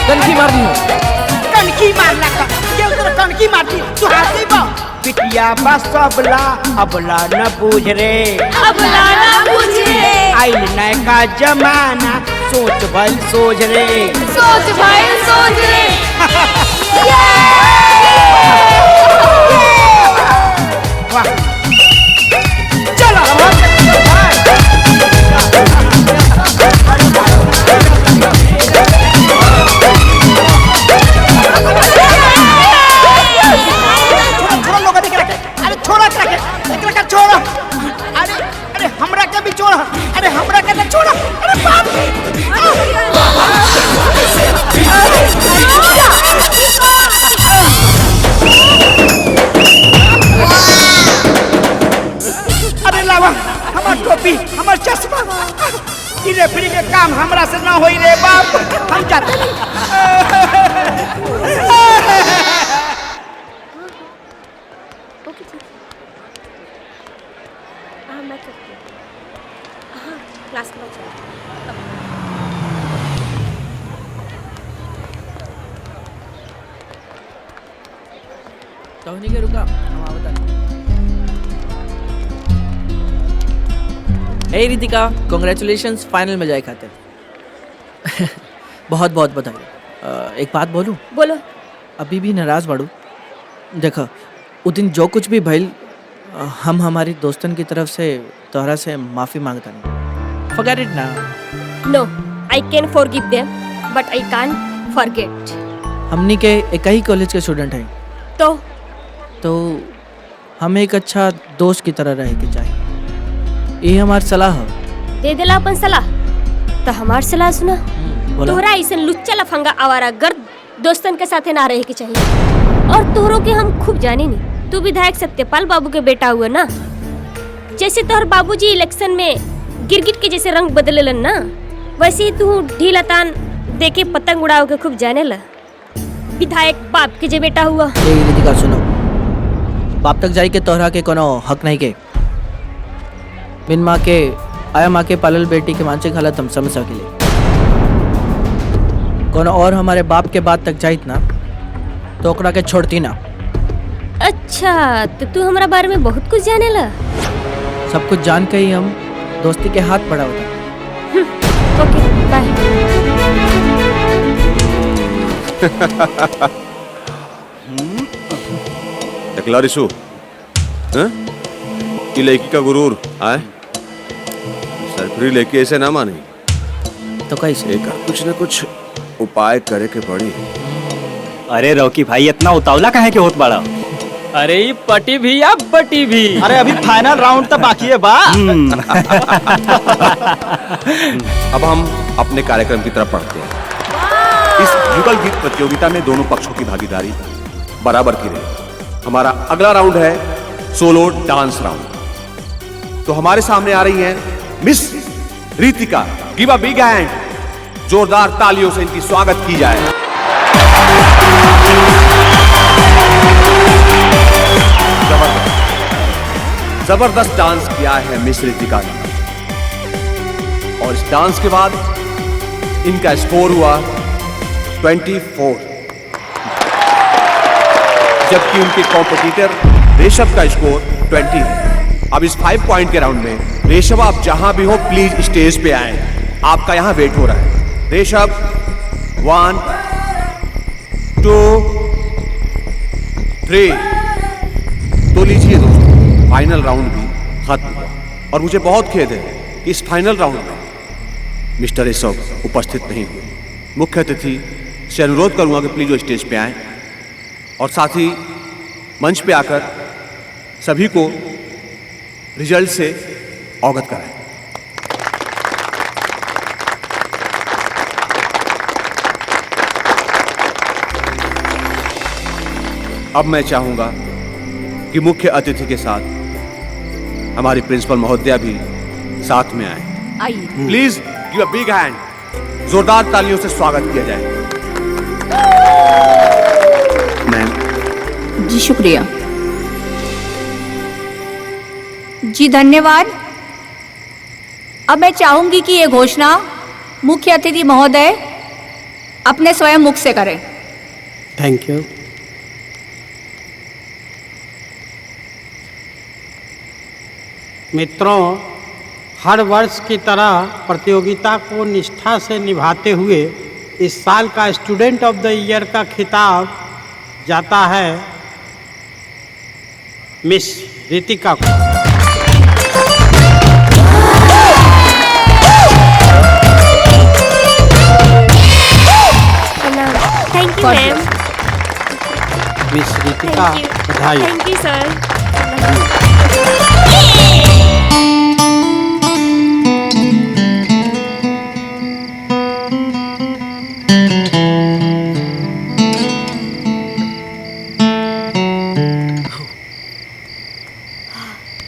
कनकी मारनी हो। कनकी मारना का ये उधर कनकी मारती तू हाथी बा बिटिया बस अबला अबला न बूझ रे, अबला न बूझ रे। आइल नए का जमाना सोच भाई सोच रे, सोच भाई सोच रे। वाह चलो छोड़ो। अरे हमरा के भी छोड़ो। अरे हमरा के ना छोड़ो। अरे बाप रे। अरे लावा हमार टोपी हमार चश्मा इरे फ्री के काम हमरा से ना होई रे बाप। हम जाते क्लास में तो नहीं के रुका हम आवता। हे रितिका, कांग्रेचुलेशंस फाइनल में जाए खातिर। बहुत बहुत बधाई। एक बात बोलूं? बोलो। अभी भी नाराज बाड़ू? देखो उस दिन जो कुछ भी भइल, हम हमारी दोस्तन की तरफ से तोहरा से माफी मांगता नहीं। Forget it now. No, I can forgive them, but I can't forget. हमनी के एक ही कॉलेज के स्टूडेंट हैं। तो हमें एक अच्छा दोस्त की तरह रहे के चाहिए। ये हमारी सलाह है। दे देला अपन सलाह। तो हमार सलाह सुना। तोहरा ऐसे लुच्चा लफंगा आवारा गर्द दोस्तन के साथे ना रहे के चाहिए। और तोहरों के हम खूब जानी नहीं। तू विधायक सत्यपाल बाबू के बेटा हुआ ना। जैसे तोहर बाबूजी इलेक्शन में गिरगिट के जैसे रंग बदलेलन ना, वैसे ही तू ढीला तान देके पतंग उड़ाओ के खूब जाने ला। विधायक बाप के जे बेटा हुआ। रितिका सुनो, बाप तक जाई के तोहरा के कोनो हक नहीं के। बिन माँ के आया माँ के पालल बेटी के मानसिक हालत हम समझ सकेले। कोनो और हमारे बाप के बात तक जाइत ना तो ओकरा के छोड़ती ना। अच्छा तो तू हमारा बारे में बहुत कुछ जाने ला। सब कुछ जान के ही हम दोस्ती के हाथ बढ़ा होता। ओके बाय। देखला रिशु, ये लड़की का गुरूर आए सरफरी लेके ऐसे ना माने। तो कैसे? कुछ न कुछ उपाय करे के पड़ी। अरे रॉकी भाई इतना उतावला काहे के होत बाड़ा? अरे ये पटी भी या बटी भी। अरे अभी फाइनल राउंड तो बाकी है बा। अब हम अपने कार्यक्रम की तरफ बढ़ते हैं। इस युगल गीत प्रतियोगिता में दोनों पक्षों की भागीदारी बराबर की रही। हमारा अगला राउंड है सोलो डांस राउंड। तो हमारे सामने आ रही हैं miss Ritika. Give a big hand. जोरदार तालियों से इनकी स्वागत की जाए। जबरदस्त डांस किया है मिस रितिका ने, और इस डांस के बाद इनका स्कोर हुआ 24, जबकि उनके कॉम्पिटिटर रेशव का स्कोर 20 है। अब इस 5 पॉइंट के राउंड में रेशव, आप जहां भी हो प्लीज स्टेज पे आए, आपका यहां वेट हो रहा है। रेशव 1 2 3। तो लीजिए दोस्तों, फाइनल राउंड भी खत्म हुआ और मुझे बहुत खेद है कि इस फाइनल राउंड में मिस्टर ऋषभ उपस्थित नहीं हुए। मुख्य अतिथि से अनुरोध करूंगा कि प्लीज वो स्टेज पे आए और साथ ही मंच पे आकर सभी को रिजल्ट से अवगत कराएं। अब मैं चाहूंगा कि मुख्य अतिथि के साथ हमारी प्रिंसिपल महोदया भी साथ में आए। आइए please give a big hand, जोरदार तालियों से स्वागत किया जाए। मैम। जी शुक्रिया। जी धन्यवाद। अब मैं चाहूंगी कि ये घोषणा मुख्य अतिथि महोदय अपने स्वयं मुख से करें। Thank you. मित्रों, हर वर्ष की तरह प्रतियोगिता को निष्ठा से निभाते हुए इस साल का स्टूडेंट ऑफ द ईयर का खिताब जाता है मिस रितिका को। Thank you ma'am. Miss Ritika, बधाई। Thank you sir.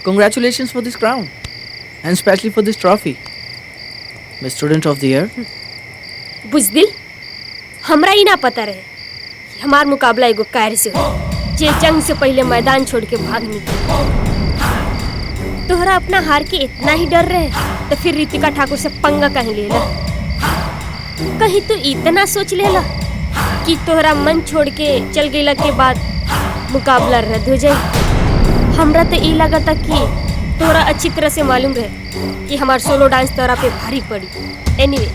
Congratulations for this crown and especially for this trophy, Miss Student of the Year. बुजदिल, हमरा ही ना पता रहे कि हमार मुकाबला एगो कायर से हो जे जंग से पहले मैदान छोड़ के भाग निकले। तोहरा अपना हार के इतना ही डर रहे तो फिर रितिका ठाकुर से पंगा कहीं लेला। कहीं तो इतना सोच लेला कि तोहरा मन छोड़ के चल गईला के बाद मुकाबला रद्द हो जाए। हमरा तो ये लगा था कि तोरा अच्छी तरह से मालूम रहे कि हमार सोलो डांस तोरा पे भारी पड़ी। Anyway,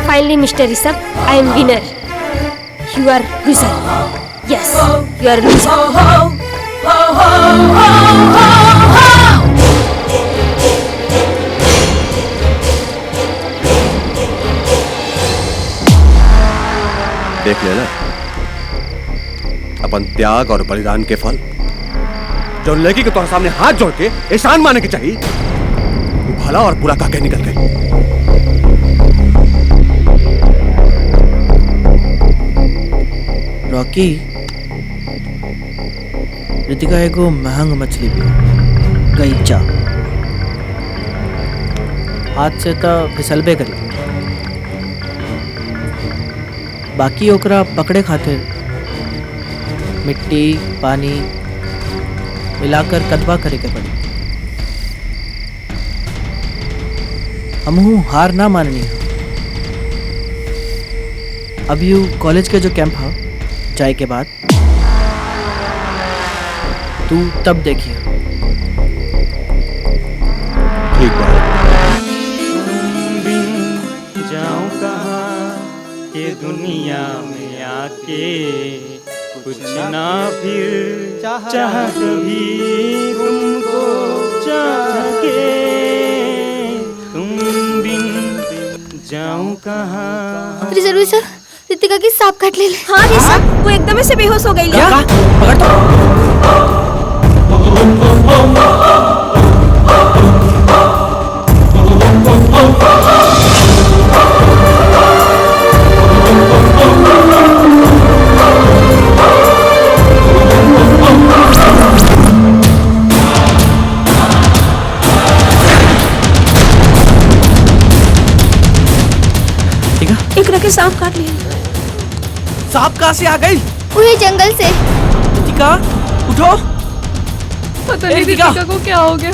finally mister Rishabh, I am winner. You are loser. Yes, you are loser. देख लेना अपन त्याग और बलिदान के फल। जो लड़की के तुम्हारे सामने हाथ जोड़ के एहसान माने के चाहिए, वो भला और बुरा काके निकल गई। रॉकी, रितिका एगो महंग मछली भी गईचा, हाथ से तो फिसलबे करी, बाकी ओकरा पकड़े खातिर मिट्टी पानी मिलाकर कदवा करे के पड़ी। हमहू हार ना माननी है। अब यू कॉलेज के जो कैंप है जाए के बाद तू तब देखिए। ठीक बात। जाऊं कहाँ ये दुनिया में आके, कुछ ना फिर चाहत भी तुमको चाहे, तुम बिन जाऊं कहाँ। जरूरी सर, रितिका की सांप काट ले। हाँ जी सर, वो एकदम से बेहोश हो गई। क्या? पकड़ तो। ठीक है, सांप कहाँ से आ गई? वही जंगल से। रितिका उठो। पता नहीं रितिका को क्या हो गया।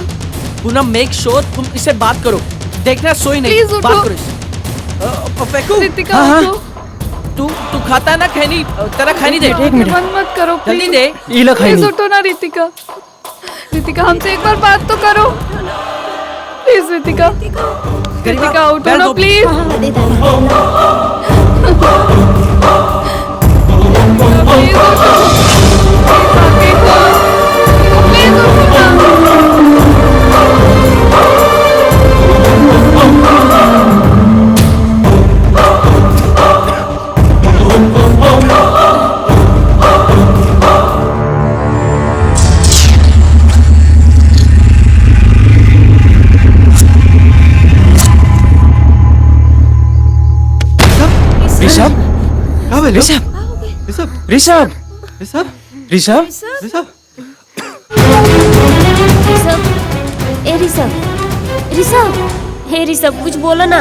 पूनम मेक श्योर तुम इससे बात करो। देखना सोई नहीं। प्लीज उठो। बात करो इससे। फेंको। रितिका उठो। तू खाता ना खैनी तेरा खैनी दे। एक मिनट मत करो जल्दी प्लीज। दे। ये लो खैनी। प्लीज उठो ना रितिका। रितिका हमसे एक बार बात तो करो प्लीज। रितिका उठो ना प्लीज। ऋषभ ऋषभ हे ऋषभ कुछ बोला ना।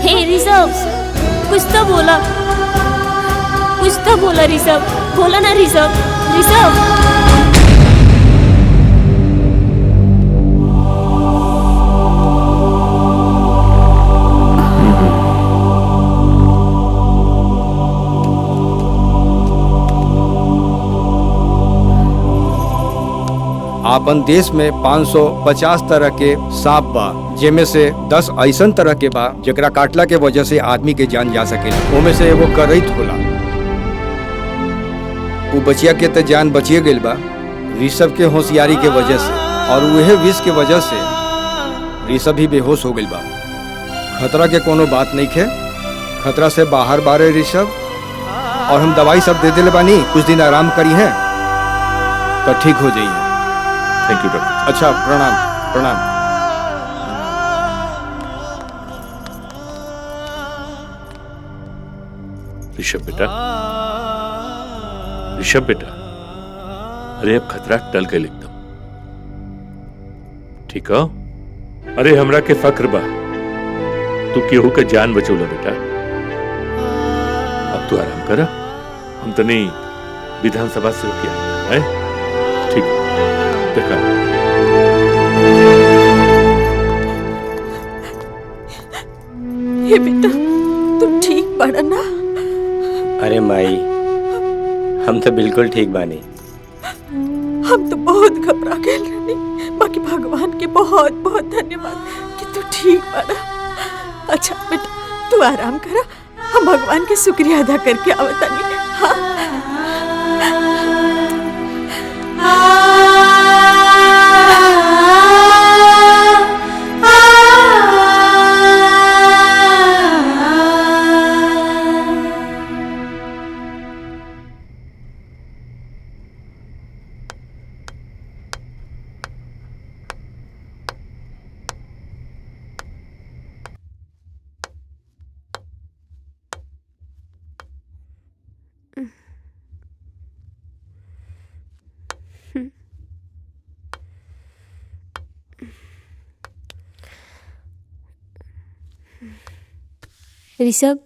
हे ऋषभ कुछ तो बोला। ऋषभ बोला ना ऋषभ। आपन देश में 550 तरह के सांप बा, जेमे से 10 ऐसन तरह के बा जेकरा काटला के वजह से आदमी के जान जा सकेला। ओमे से एगो करैत होला। उ बचिया के तो जान बचिए गइल बा ऋषभ के होशियारी के वजह से, और वह विष के वजह से ऋषभ भी बेहोश हो गइल बा। खतरा के कोनो बात नहीं खे। खतरा से बाहर बारे ऋषभ, और हम दवाई सब दे दिले बानी। कुछ दिन आराम करी है तो ठीक हो जाइए। Thank you doctor. अच्छा प्रणाम प्रणाम। ऋषभ बेटा अरे अब खतरा टल गए एकदम। ठीक हो? अरे हमरा के फक्र बा तू केहू के जान बचौला बेटा। अब तू आराम कर। हम तो नहीं विधानसभा से हो गया है। ठीक देखा। ये बेटा तुम ठीक पड़ा ना? अरे माई हम तो बिल्कुल ठीक बानी। हम तो बहुत घबरा गए रानी, बाकी भगवान के बहुत बहुत धन्यवाद कि तू ठीक पड़ा। अच्छा बेटा तू आराम करा, हम भगवान के शुक्रिया अदा करके आवतानी। हाँ ऋषभ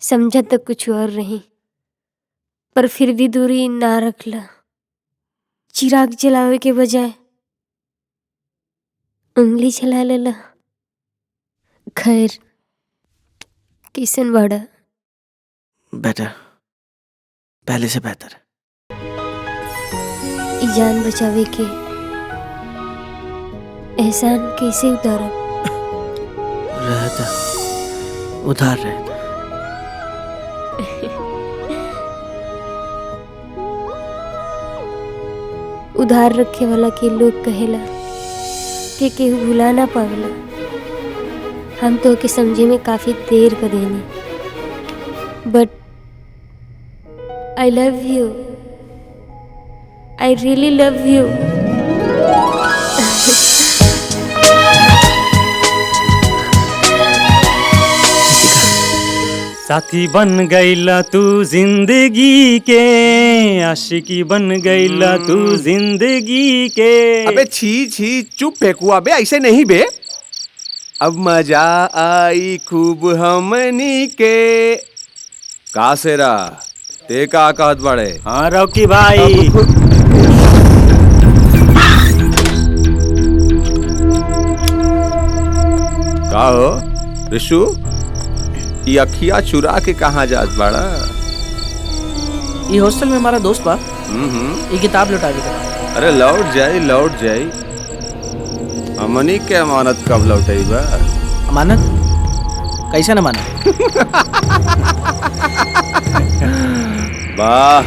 समझा तो कुछ और रही, पर फिर भी दूरी ना रखला। चिराग जलावे के बजाय उंगली चला लेला। खैर किसन बड़ा बेटर, पहले से बेहतर। जान बचावे के एहसान कैसे उतारब? रहता उधार रहता। उधार रखे वाला के लोग कहेला कि केहू भुला ना पावेला। हम तो के समझे में काफी देर कर देनी, but I love you. I really love you. साथी बन गईला तू जिंदगी के, आशिकी बन गईला तू जिंदगी के। अबे छी छी चुप फेंकुआ बे, ऐसे नहीं बे। अब मजा आई खूब हमनी के। का सेरा ते का कहत बड़े? हाँ रॉकी भाई। का हो ऋषु, ये अखिया चुरा के कहाँ जात बाड़ा? ये हॉस्टल में हमारा दोस्त बा, ये किताब लौटा देगा। अरे लौट जाई लौट जाई। हमनी के अमानत कब लौटाई बा? अमानत कैसे न माना? वाह,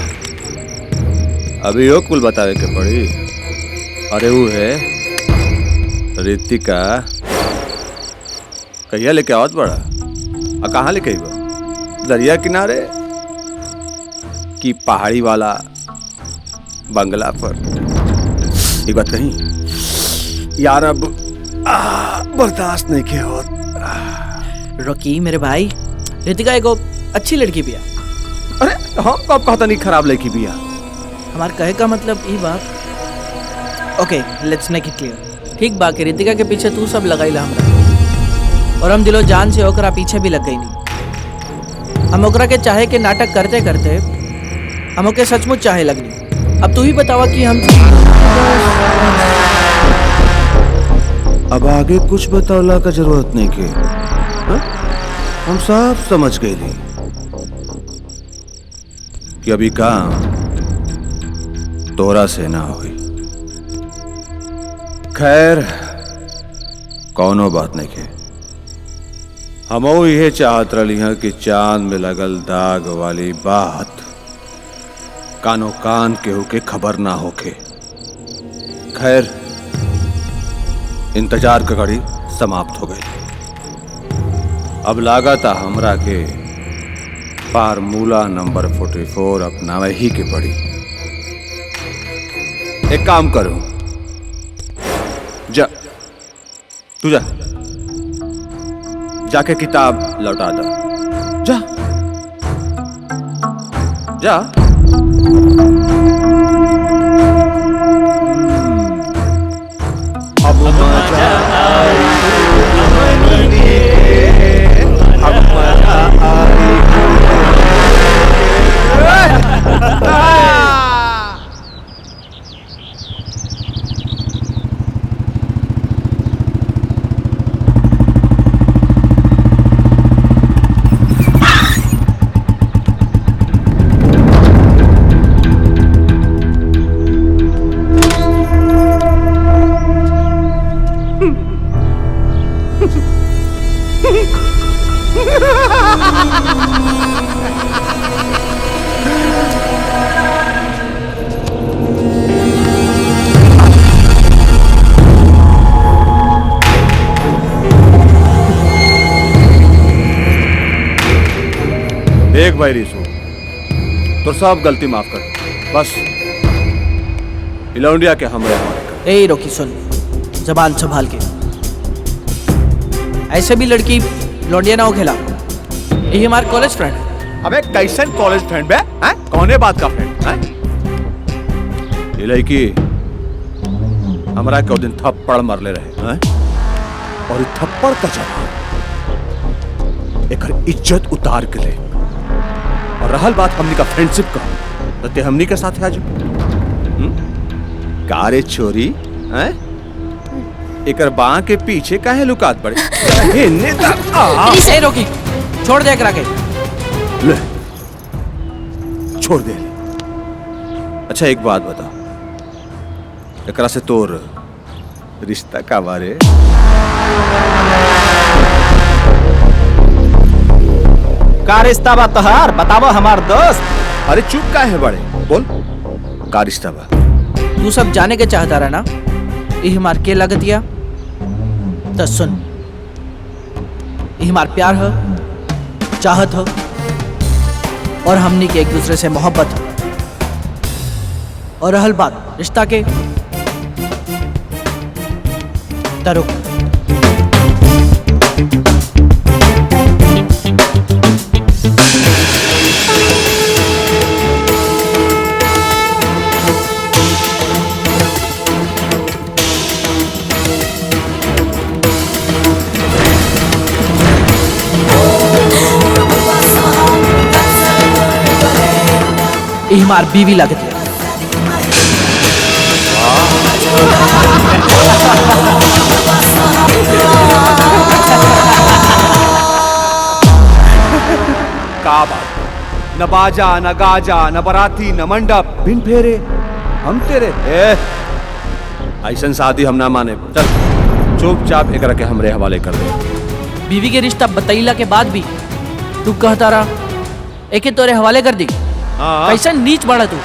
अभी यो कुल बतावे के पड़ी। अरे वो है रितिका, कहिया लेके आवत बड़ा? आ कहाँ लेके आईबा? दरिया किनारे कि पहाड़ी वाला बंगला पर? एक बात कहीं यार, अब बर्दाश्त नहीं के होत। रॉकी मेरे भाई, रितिका एक अच्छी लड़की भी है। अरे हाँ, कब कहता नहीं खराब लड़की भी है। हमार कहे का मतलब ये बात। ओके लेट्स मेक इट क्लियर। ठीक बा कि रितिका के पीछे तू सब लगाईला हमरा, और हम दिलो जान से ओकरा पीछे भी लग गई नहीं। हम ओकरा के चाहे के नाटक करते करते हम ओके सचमुच चाहे लगनी। अब तू ही बतावा कि हम अब आगे कुछ बतावला का जरूरत नहीं के, हम सब समझ गए कि अभी काम तोरा से ना हुई। खैर कौनो बात नहीं के, हम यह चाहत रही हैं कि चांद में लगल दाग वाली बात कानो कान केहू के खबर ना होके। खैर इंतजार का घड़ी समाप्त हो गई। अब लागता हमरा के फार्मूला नंबर 44 अपनावे ही के पड़ी। एक काम करो, जा तू जा, जाके किताब लौटा दो। जा जा। अब मजा आई हमनी के, अब मजा आई। देख भाई रिसू, तो सब गलती माफ कर, बस इलौंडिया के हमरे हमारे। ए रोकी सुन, जबान संभाल के। ऐसे भी लड़की लौंडिया ना हो खेला, यही हमारे कॉलेज फ्रेंड है। अबे कैसन कॉलेज फ्रेंड बे? हैं? कौने बात का फ्रेंड? हैं? ये लड़की हमरा के दिन थप्पड़ मारले रहे हैं? और ये थप्पड़ का जवाब एकर इज्जत उतार के ले। और रहल बात हमनी का फ्रेंडशिप का, तो ते हमनी के साथ आज कारे छोरी हैं? एकर बाँ के पीछे काहे लुकात पड़े? ए रोकी, छोड़ दे एकरा के। ले छोड़ दे। अच्छा एक बात बता, एकरा से तोर रिश्ता का बारे? का रिश्ता बा तोहार? बतावा हमार दोस्त। अरे चुप का है बड़े, बोल का रिश्ता बा? तू सब जाने के चाहता रहा ना, ये हमार के लगतिया? तो सुन, ये हमार प्यार है, चाहत हो, और हमनी के एक दूसरे से मोहब्बत है। और रहल बात रिश्ता के, ये हमार बीवी लगती है। का बात, न बाजा न गाजा न बराती न मंडप, बिन फेरे हम तेरे। ऐसन शादी हम ना माने। चल चुपचाप एकरा के हमरे हवाले कर दे। बीवी के रिश्ता बतैला के बाद भी तू कहता रहा एके तोरे हवाले कर दी। कैसा नीच बड़ा तू।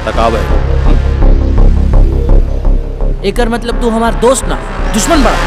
तकाव है। एकर मतलब तू हमार दोस्त ना दुश्मन बड़ा।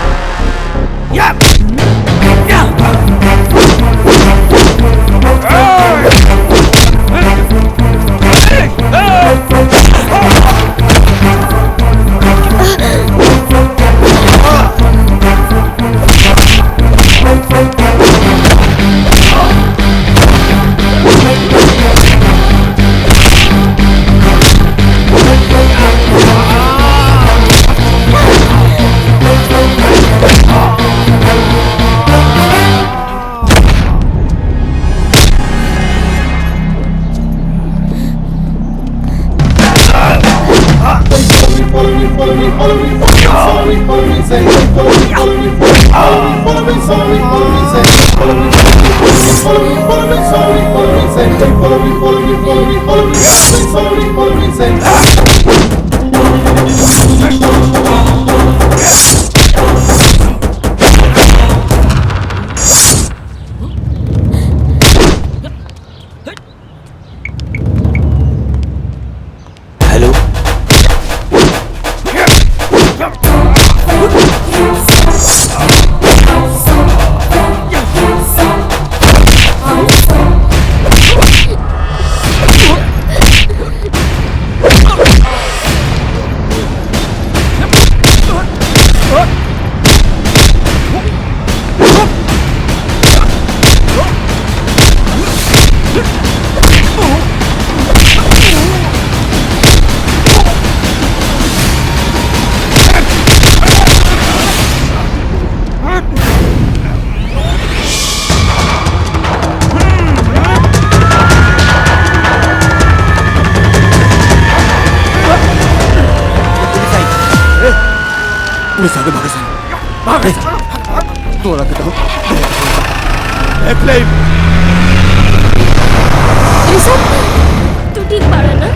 तू ठीक बाड़ा ना?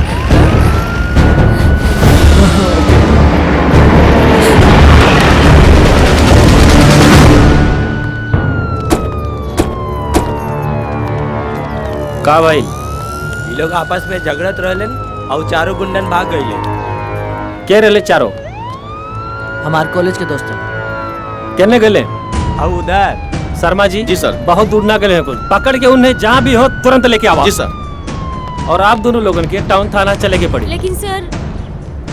का भाई ये लोग आपस में झगड़त रहलन और चारों गुंडन भाग गए। के रहले चारों? हमार कॉलेज के दोस्त कहने गए और उधर शर्मा जी। जी सर। बहुत दूर ना गए हैं कुछ, पकड़ के उन्हें जहाँ भी हो तुरंत लेके आओ। जी सर। और आप दोनों लोगों के टाउन थाना चले के पड़ी। लेकिन सर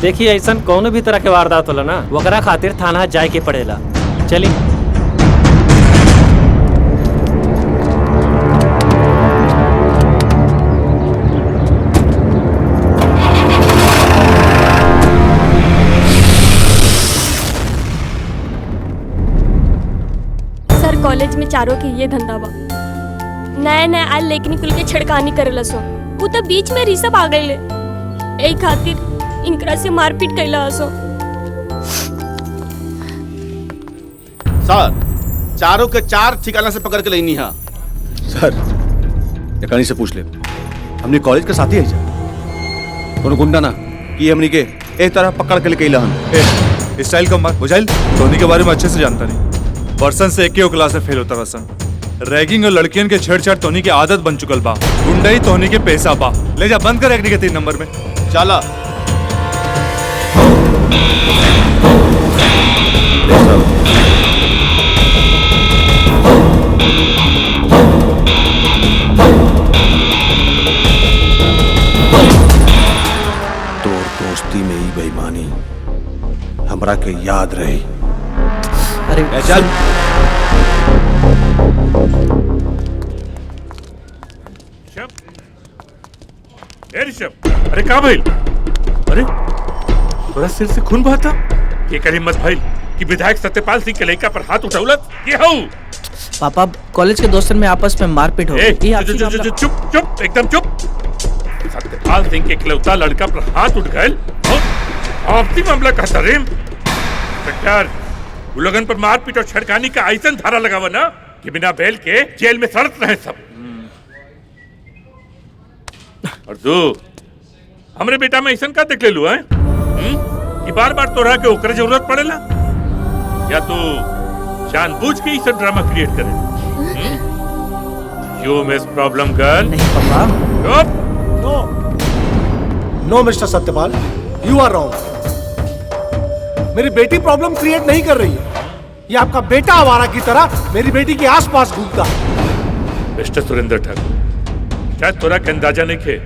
देखिए ऐसा कोनो भी तरह के वारदात होला ना वकरा खातिर थाना जाए के पड़ेला। चली सर कॉलेज में चारों के ये धंधा बा। नया नया आल लेकिन कुल के छड़कानी करेला सो वो तो बीच में रिसब आ गईले। एही खातिर इनकरा से मारपीट कैला हसो। सर चारों के चार ठिकाना से पकड़ के लेनी है। सर एकनी से पूछ ले, हमने कॉलेज के साथी है जा कोनो गुंडा ना कि हमनी के एक तरह पकड़ के लेके लहन। स्टाइल कम बात बुझाइल। धोनी के बारे में अच्छे से जानता नहीं। पर्सन से एक ही क्लास में फेल होता वसन। रैगिंग और लड़कियन के छेड़छाड़ तोनी के आदत बन चुकल बा। गुंडाई तोनी के पैसा बा। ले जा बंद कर एक्टिंग के 3 नंबर में। चला तोर दोस्ती में ही बेईमानी हमरा के याद रही। अरे चल ऋषभ, अरे का भइल? अरे तोरा सिर से खून बहता। ये करी मत भइल कि विधायक सत्यपाल सिंह के लड़का पर हाथ उठौलत। ये हऊ पापा कॉलेज के दोस्तन में आपस में मारपीट हो गई। चुप चुप एकदम चुप। सत्यपाल सिंह के इकलौता लड़का पर हाथ उठ गए और आपसी मामला का तरीम इंस्पेक्टर वो लोगन पर मारपीट और छड़कानी का ऐसा धारा लगावा ना कि बिना बेल के जेल में सड़क रहे सब। और तू हमरे बेटा में ऐसा का देख ले लू है कि बार बार तोरा के ओकरे जरूरत पड़ेला या तू जानबूझ के इसे ड्रामा क्रिएट करे? You miss problem girl. नहीं पापा। No no mister Satyapal, you are wrong. मेरी बेटी प्रॉब्लम क्रिएट नहीं कर रही है। ये आपका बेटा आवारा की तरह मेरी बेटी के आसपास घूमता है। मिस्टर सुरेंद्र ठाकुर, शायद तोरा के अंदाजा नहीं थे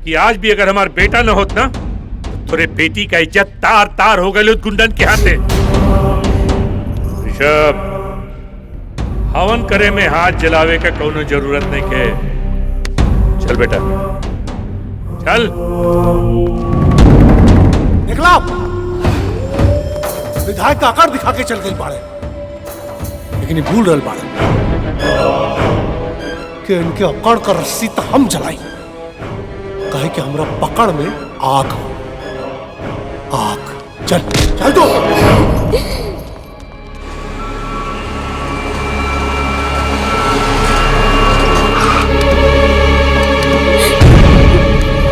कि आज भी अगर हमारा बेटा न होत ना तो तोरे बेटी का इज्जत तार तार हो गई गुंडन के हाथे। ऋषभ, हवन करे में हाथ जलावे का कोनो जरूरत नहीं के। चल बेटा चल। निकला विधायक का आकार दिखा के चल गई बाड़े, लेकिन ये भूल रहे बाड़े कि इनके अकड़ का रस्सी तो हम जलाई, कहे कि हमरा पकड़ में आग हो। आग चल चल तो।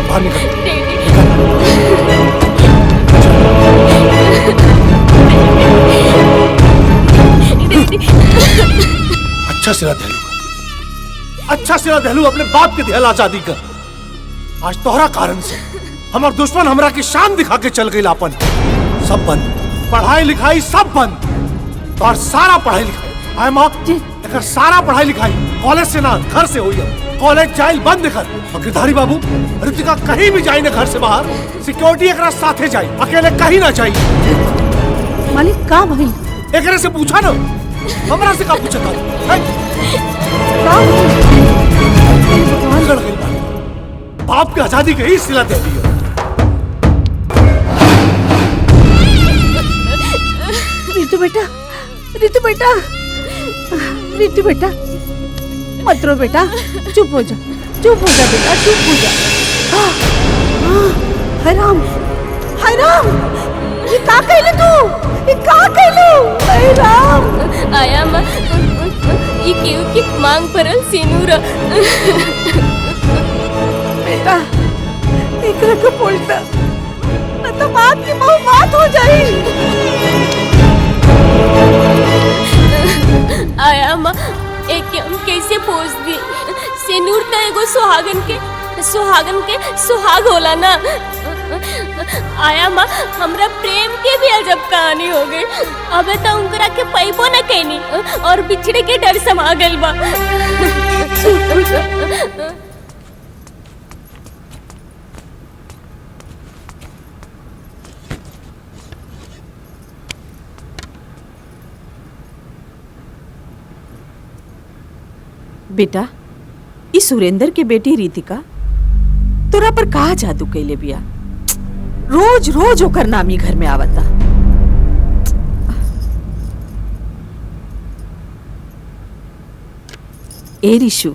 बाहर निकल। अच्छा सिरा दहलू, अच्छा सिरा दहलू अपने बाप के दिहल आजादी का। आज तोहरा कारण से हमार दुश्मन हमरा की शान दिखा के चल गई लापन। सब बंद, पढ़ाई लिखाई सब बंद। और सारा पढ़ाई लिखाई आए माँ अगर सारा पढ़ाई लिखाई कॉलेज से ना घर से हुई है। कॉलेज जाइल बंद कर। और गिरधारी बाबू ऋतिका कहीं भी जाए ना घर से बाहर, सिक्योरिटी एक साथे जाए, अकेले कहीं ना जाए। मालिक का भाई एक से पूछा ना, हमरा से का पूछा था? बाप की आजादी के ही सिला दे दी। रितु बेटा, रितु बेटा, रितु बेटा, मत रो बेटा, चुप हो जा, चुप हो जा बेटा, चुप हो जा। हाय राम, हाय राम, ये का कहले तू? ये का कहले? हाय राम। आया माँ, ये केहू की मांग परल सिनूर। बेटा एकरा को बोलता न तो बात की बहु बात हो जाई। आया माँ, एक हम कैसे पोस दी? सिनूर तो एगो सुहागन के सुहाग होला ना। आया माँ, हमरा प्रेम के भी अजब कहानी हो गई। अबे तो उनकरा के पैबो न कहनी और बिछड़े के डर समा गइल बा। बेटा, इस सुरेंद्र के बेटी रितिका तोरा पर कहा जादू कैले बिया? रोज रोज ओकर नामी घर में आवता। ए रिशु,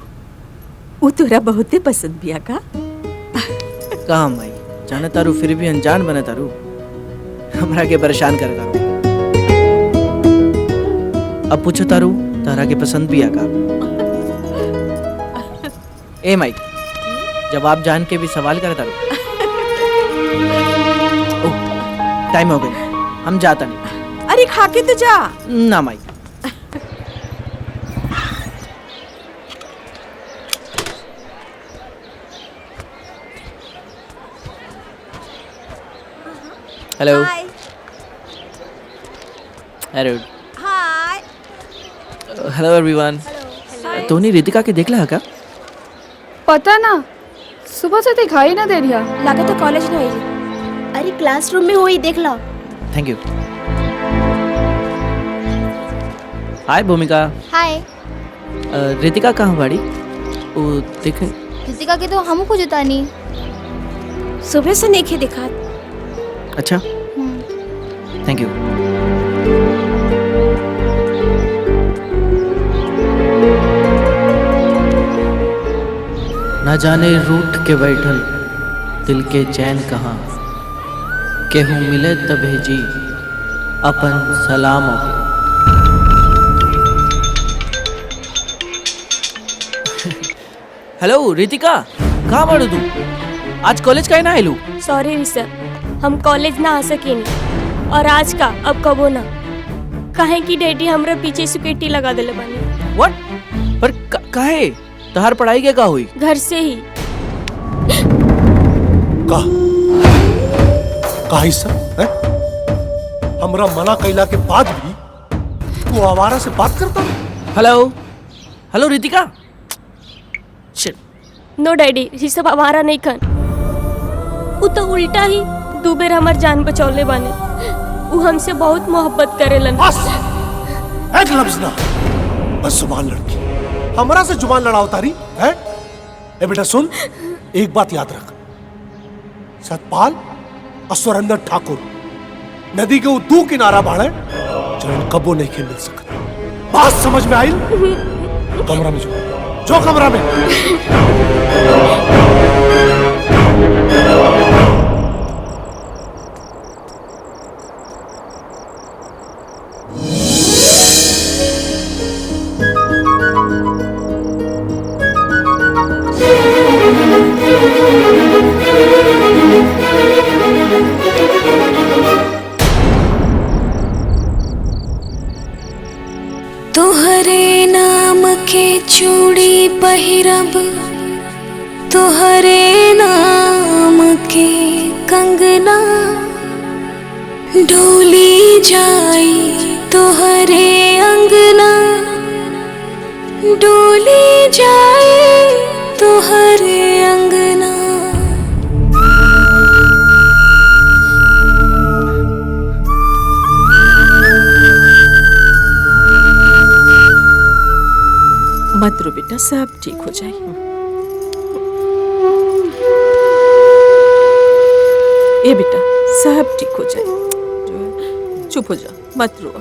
वो तोरा बहुते पसंद बिया का? कहाँ माई, जाने तारू फिर भी अनजान बने तारू, हमरा के परेशान कर तारू। अब पूछो तारू, तारा के पसंद बिया का? ए माई, जवाब जान के भी सवाल कर तारू। टाइम हो गई, हम जाता नहीं। अरे खा के तो जा ना माई। Hello. Hello. Hi. Hello everyone. तूने रितिका के देखला है क्या? पता ना, सुबह से दिखाई ना दे रहा। लगा तो कॉलेज में आई। अरे क्लासरूम में हुई, देख लो। Thank you. हाय भूमिका। हाय। रितिका कहाँ बाड़ी? वो देखे। रितिका के तो हमू को जुता नहीं। सुबह से नहीं दिखा। अच्छा, थैंक यू। न जाने रूठ के बैठल दिल के चैन कहाँ, केहू मिले तब भेजी अपन सलाम। हेलो रितिका, कहाँ बाड़ू तू? आज कॉलेज काहे ना आइलू? सॉरी ऋषभ, हम कॉलेज ना आ सकेनी और आज का अब कबो ना, काहे कि डैडी हमरा पीछे सुकेटी लगा देले बानी। व्हाट? पर काहे? तहार पढ़ाई के का हुई? घर से ही। का सब है? हमरा मना कैला के बाद भी तू आवारा से बात करता? Hello hello Ritika. No daddy, Rishabh हमारा नहीं खन। वो तो उल्टा ही दो बेर हमार जान बचौले बाने। वो हमसे बहुत मोहब्बत करेलन। एक लफ्ज ना, बस जुबान लड़की हमरा से जुबान लड़ाओ तारी है? ए बेटा सुन, एक बात याद रख, सतपाल और सुरेंद्र ठाकुर नदी के वो दो किनारा बाड़े जो कबो नहीं के मिल सकता। बात समझ में आई? कमरा में जो कमरा में। तोहरे नाम के चूड़ी पहिरब, तोहरे नाम के कंगना, डोली जाई तोहरे अंगना, डोली जाई तोहरे अंगना। मत रो बेटा, सब ठीक हो जाए। ये बेटा सब ठीक हो जाए, चुप हो जा, मत रो।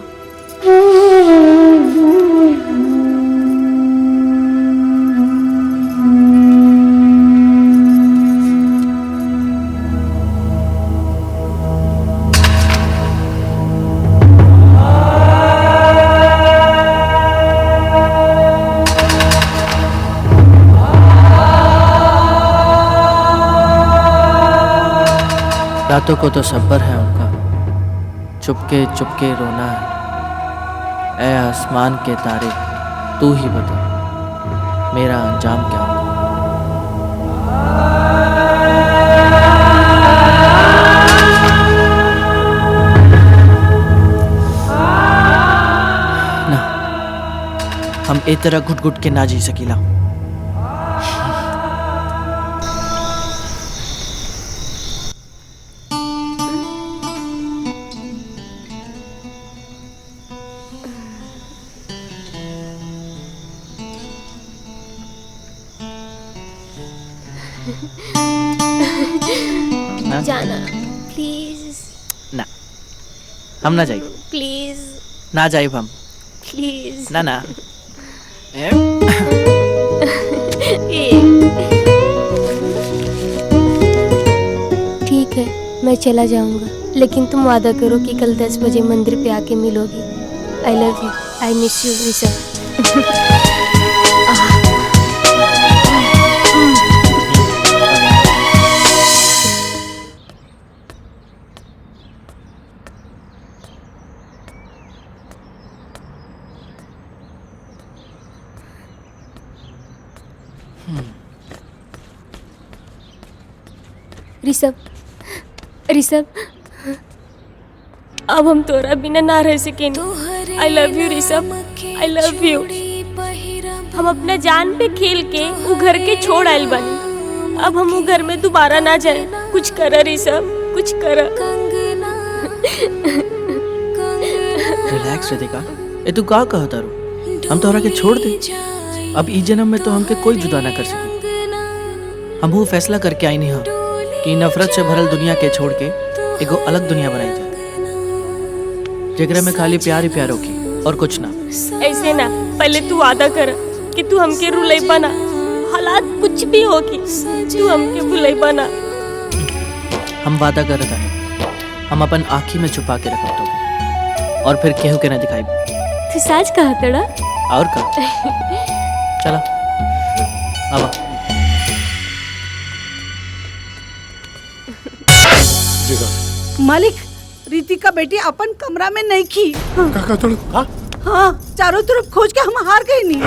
रातों को तो सब्र है उनका, चुपके चुपके रोना है। ऐ आसमान के तारे, तू ही बता मेरा अंजाम क्या होगा। ना, हम ए तरह घुट घुट के ना जी सकीला। जाना प्लीज। ना, हम ना जाए। प्लीज ना जाए हम। प्लीज ना ना। ठीक है, मैं चला जाऊंगा, लेकिन तुम वादा करो कि कल 10 बजे मंदिर पे आके मिलोगी। I love you, I miss you Rishabh. Rishabh, Rishabh, अब हम तोरा बिना ना रह सकेंगे। I love you Rishabh, I love you. हम अपना जान पे खेल के वो घर के छोड़ आयल बानी। अब हम वो घर में दोबारा ना जाए। कुछ कर ऋषभ, कुछ कर। रिलैक्स रितिका, ए तू का कहता रो? हम तोहरा के छोड़ दे। अब ई जन्म में तो हमके कोई जुदा ना कर सके। हम वो फैसला करके आई नहीं हाँ कि नफरत से भरल दुनिया के छोड़ के एगो अलग दुनिया बनाई जाए, जेकरा में खाली प्यार ही प्यार होगी और कुछ ना। ऐसे ना, पहले तू वादा कर कि तू हमके रुलाई बना। हालात कुछ भी होगी तू हमके भुलाई बना। हम वादा कर रहे हैं हम अपन आँखी में छुपा के रखो तो और फिर केहू के ना दिखाई। तू सच कहा तड़ा और का चला आवा। मालिक रितिका बेटी अपन कमरा में नहीं की। हाँ, हाँ चारों तरफ खोज के हम हार गए नहीं।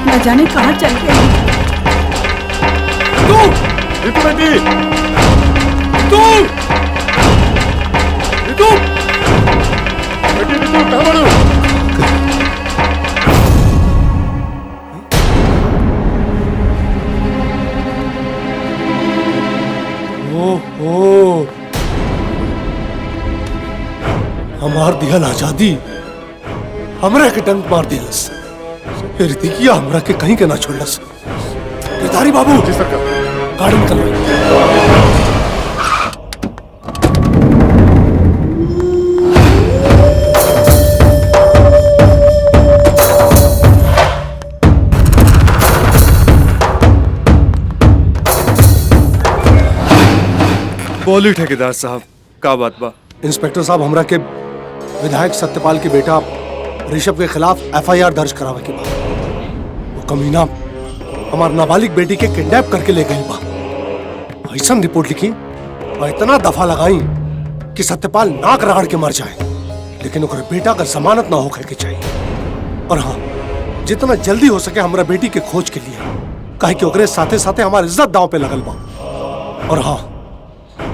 न जाने कहाँ चल गए। रितु बेटी, रितु, रितु, बेटी रितु कहाँ बड़ो? ओहो, हमार दिहल आजादी हमरा के डंक मार दिलस। रितिकिया हमरा के कहीं के ना छोड़लस। गिरधारी बाबू जी सरकार गाड़ी निकल रही। बोली ठेकेदार साहब का बात बा? इंस्पेक्टर साहब हमरा के विधायक सत्यपाल के बेटा ऋषभ के खिलाफ एफआईआर दर्ज करावे के बाद वो कमीना हमार नाबालिग बेटी के किडनैप करके ले गई बा। ऐसा रिपोर्ट लिखी और इतना दफा लगाई कि सत्यपाल नाक रगड़ के मर जाए, लेकिन ओकर बेटा का जमानत ना होके के चाहिए। और हाँ, जितना जल्दी हो सके हमरा बेटी के खोज के लिए, काहे कि ओकरे साथे साथे हमार इज्जत दांव पे लगल बा। और हाँ,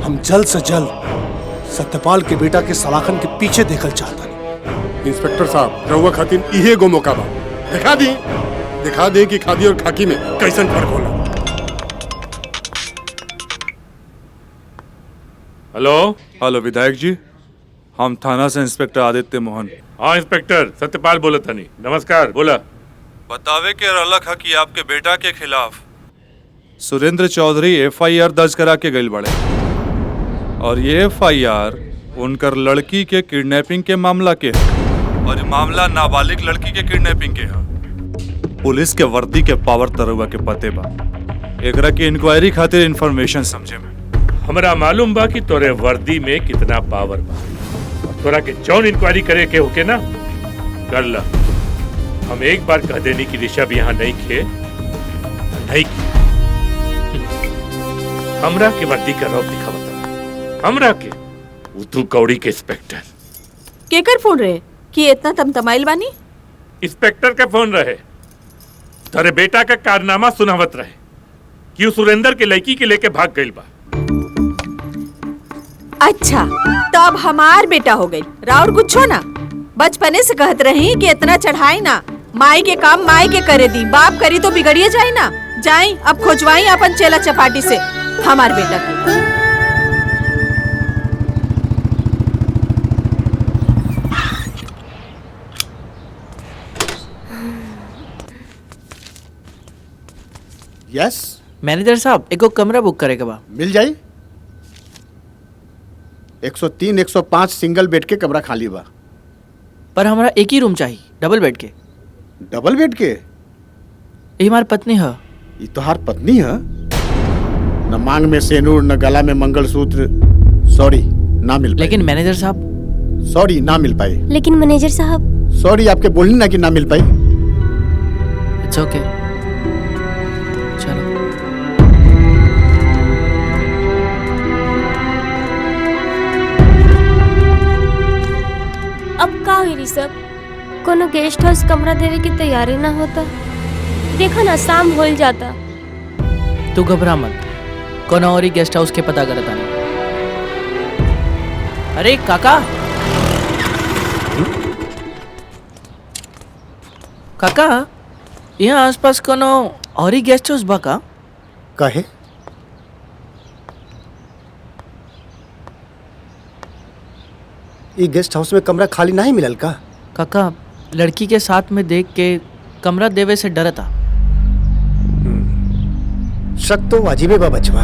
हम जल्द से जल्द सत्यपाल के बेटा के सलाखन के पीछे देखल चाहता। इंस्पेक्टर साहब रउआ खातिर इहे गो मौका बा। दिखा दी कि खादी और खाकी में कैसन फर्क होला। हेलो हेलो विधायक जी, हम थाना से इंस्पेक्टर आदित्य मोहन। हाँ इंस्पेक्टर सत्यपाल बोला था नहीं। नमस्कार, बोला। बतावे के रलक है कि आपके बेटा के खिलाफ सुरेंद्र चौधरी एफआईआर दर्ज करा के गई बड़े, और ये एफआईआर उनकर लड़की के किडनैपिंग के मामला के है, और ये मामला नाबालिग लड़की के किडनैपिंग के है। पुलिस के वर्दी के पावर तरुआ के पते बा, एकरा की इंक्वायरी खातिर इंफॉर्मेशन समझे में। हमरा मालूम बा कि तोरे वर्दी में कितना पावर बा, तोरा के जौन इंक्वायरी करे के होके ना कर ला। हम एक बार कह देनी कि ऋषभ यहाँ नहीं खे, नहीं खे। हमरा के वर्दी का रौब दिखा बता, हमरा के उतू कौड़ी के इंस्पेक्टर। केकर फोन रहे कि इतना तमतमाइल बानी? इंस्पेक्टर का फोन रहे, तेरे बेटा का कारनामा सुनावत रहे कि सुरेंद्र के लड़की के लेके भाग गई बा। अच्छा, तब हमार बेटा हो गई राउर कुछ हो ना। बचपने से कहत रही कि इतना चढ़ाई ना, माई के काम माई के करे दी, बाप करी तो बिगड़िए जाए ना। जाई अब खोजवाई अपन चेला चपाटी से हमार बेटा की। यस मैनेजर साहब एको कमरा बुक करे के बा। मिल जाई। 103 105 सिंगल बेड के कमरा खाली बा। पर हमारा एक ही रूम चाहिए, डबल बेड के। डबल बेड के? ये हमार पत्नी है। ये तोहार पत्नी है? न मांग में सेनूर न गला में मंगलसूत्र। सॉरी ना मिल पाई। लेकिन मैनेजर साहब। सॉरी ना मिल पाई। लेकिन मैनेजर साहब। सॉरी आपके बोलनी ना कि ना मिल पाई। इट्स ओके, चलो। अब का हुई ऋषभ, कोनो गेस्ट हाउस कमरा देवे की तैयारी ना होता? देखो ना शाम हो जाता। तू घबरा मत, कोनो और ही गेस्ट हाउस के पता करता नहीं। अरे काका, काका यहाँ आसपास कोनो और ही गेस्ट हाउस बा का? कहे ये गेस्ट हाउस में कमरा खाली नहीं मिलल का? काका लड़की के साथ में देख के कमरा देवे से डरता। शक तो वाजिबे बा बचवा,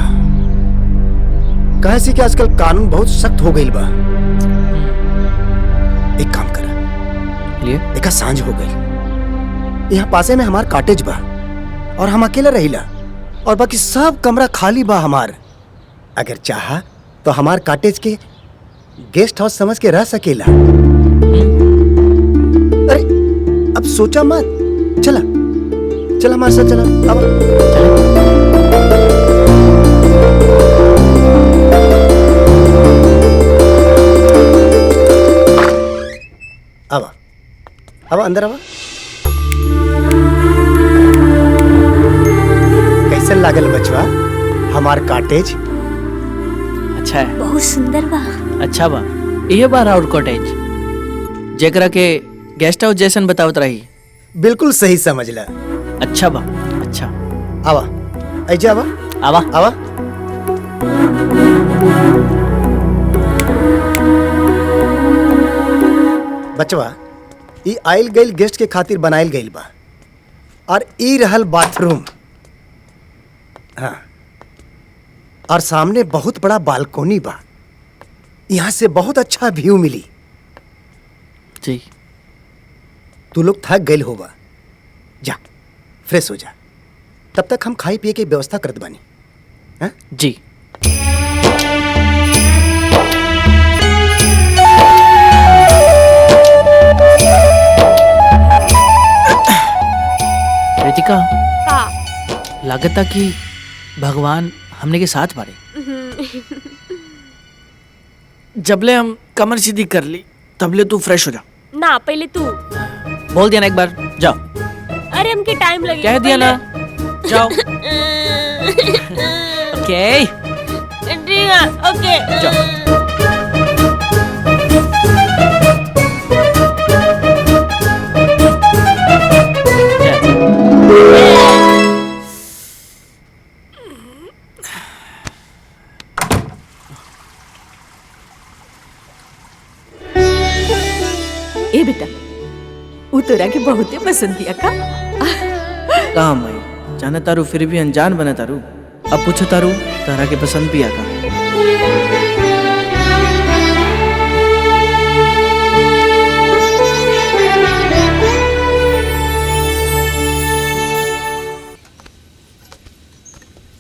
कहे से कि आजकल कानून बहुत सख्त हो गई बा। एक काम कर, लिए देखा सांझ हो गई, यहाँ पासे में हमार कॉटेज बा और हम अकेला रहिला और बाकी सब कमरा खाली बा हमार। अगर चाहा तो हमार कॉटेज के गेस्ट हाउस समझ के रह सकेला। अरे अब सोचा मत, चला चला हमारे साथ चला। अब अब अंदर आवा। कैसन लागल बचवा हमार कॉटेज? अच्छा है, बहुत सुंदर बा। अच्छा बा। ये बा राउर कॉटेज जेकरा के गेस्ट हाउस जैसन बतावत रही। बिल्कुल सही समझला। अच्छा बा, अच्छा। आवा ऐजा आवा आवा आवा। बचवा ई आइल गइल गेस्ट के खातिर बनाइल गइल बा और ई रहल बाथरूम। हाँ, और सामने बहुत बड़ा बालकोनी बा। यहाँ से बहुत अच्छा व्यू मिली। जी। तू लोग थक गइल होगा, जा फ्रेश हो जा। तब तक हम खाई पिए के व्यवस्था करत बानी। हाँ? जी। रितिका, का लागता कि भगवान हमने के साथ बारे। जबले हम कमर सीधी कर ली तबले तू फ्रेश हो जा। ना पहले तू बोल दिया ना एक बार, जाओ। अरे हमके टाइम लगे। कह दिया ना, जाओ। ओके ठीक है, ओके जाओ। ए बेटा, उ तोरा के बहुते पसंद दिया का? कहाँ माई, जाने तारू फिर भी अनजान बने तारू। अब पूछो तारू तारा के पसंद भी आका।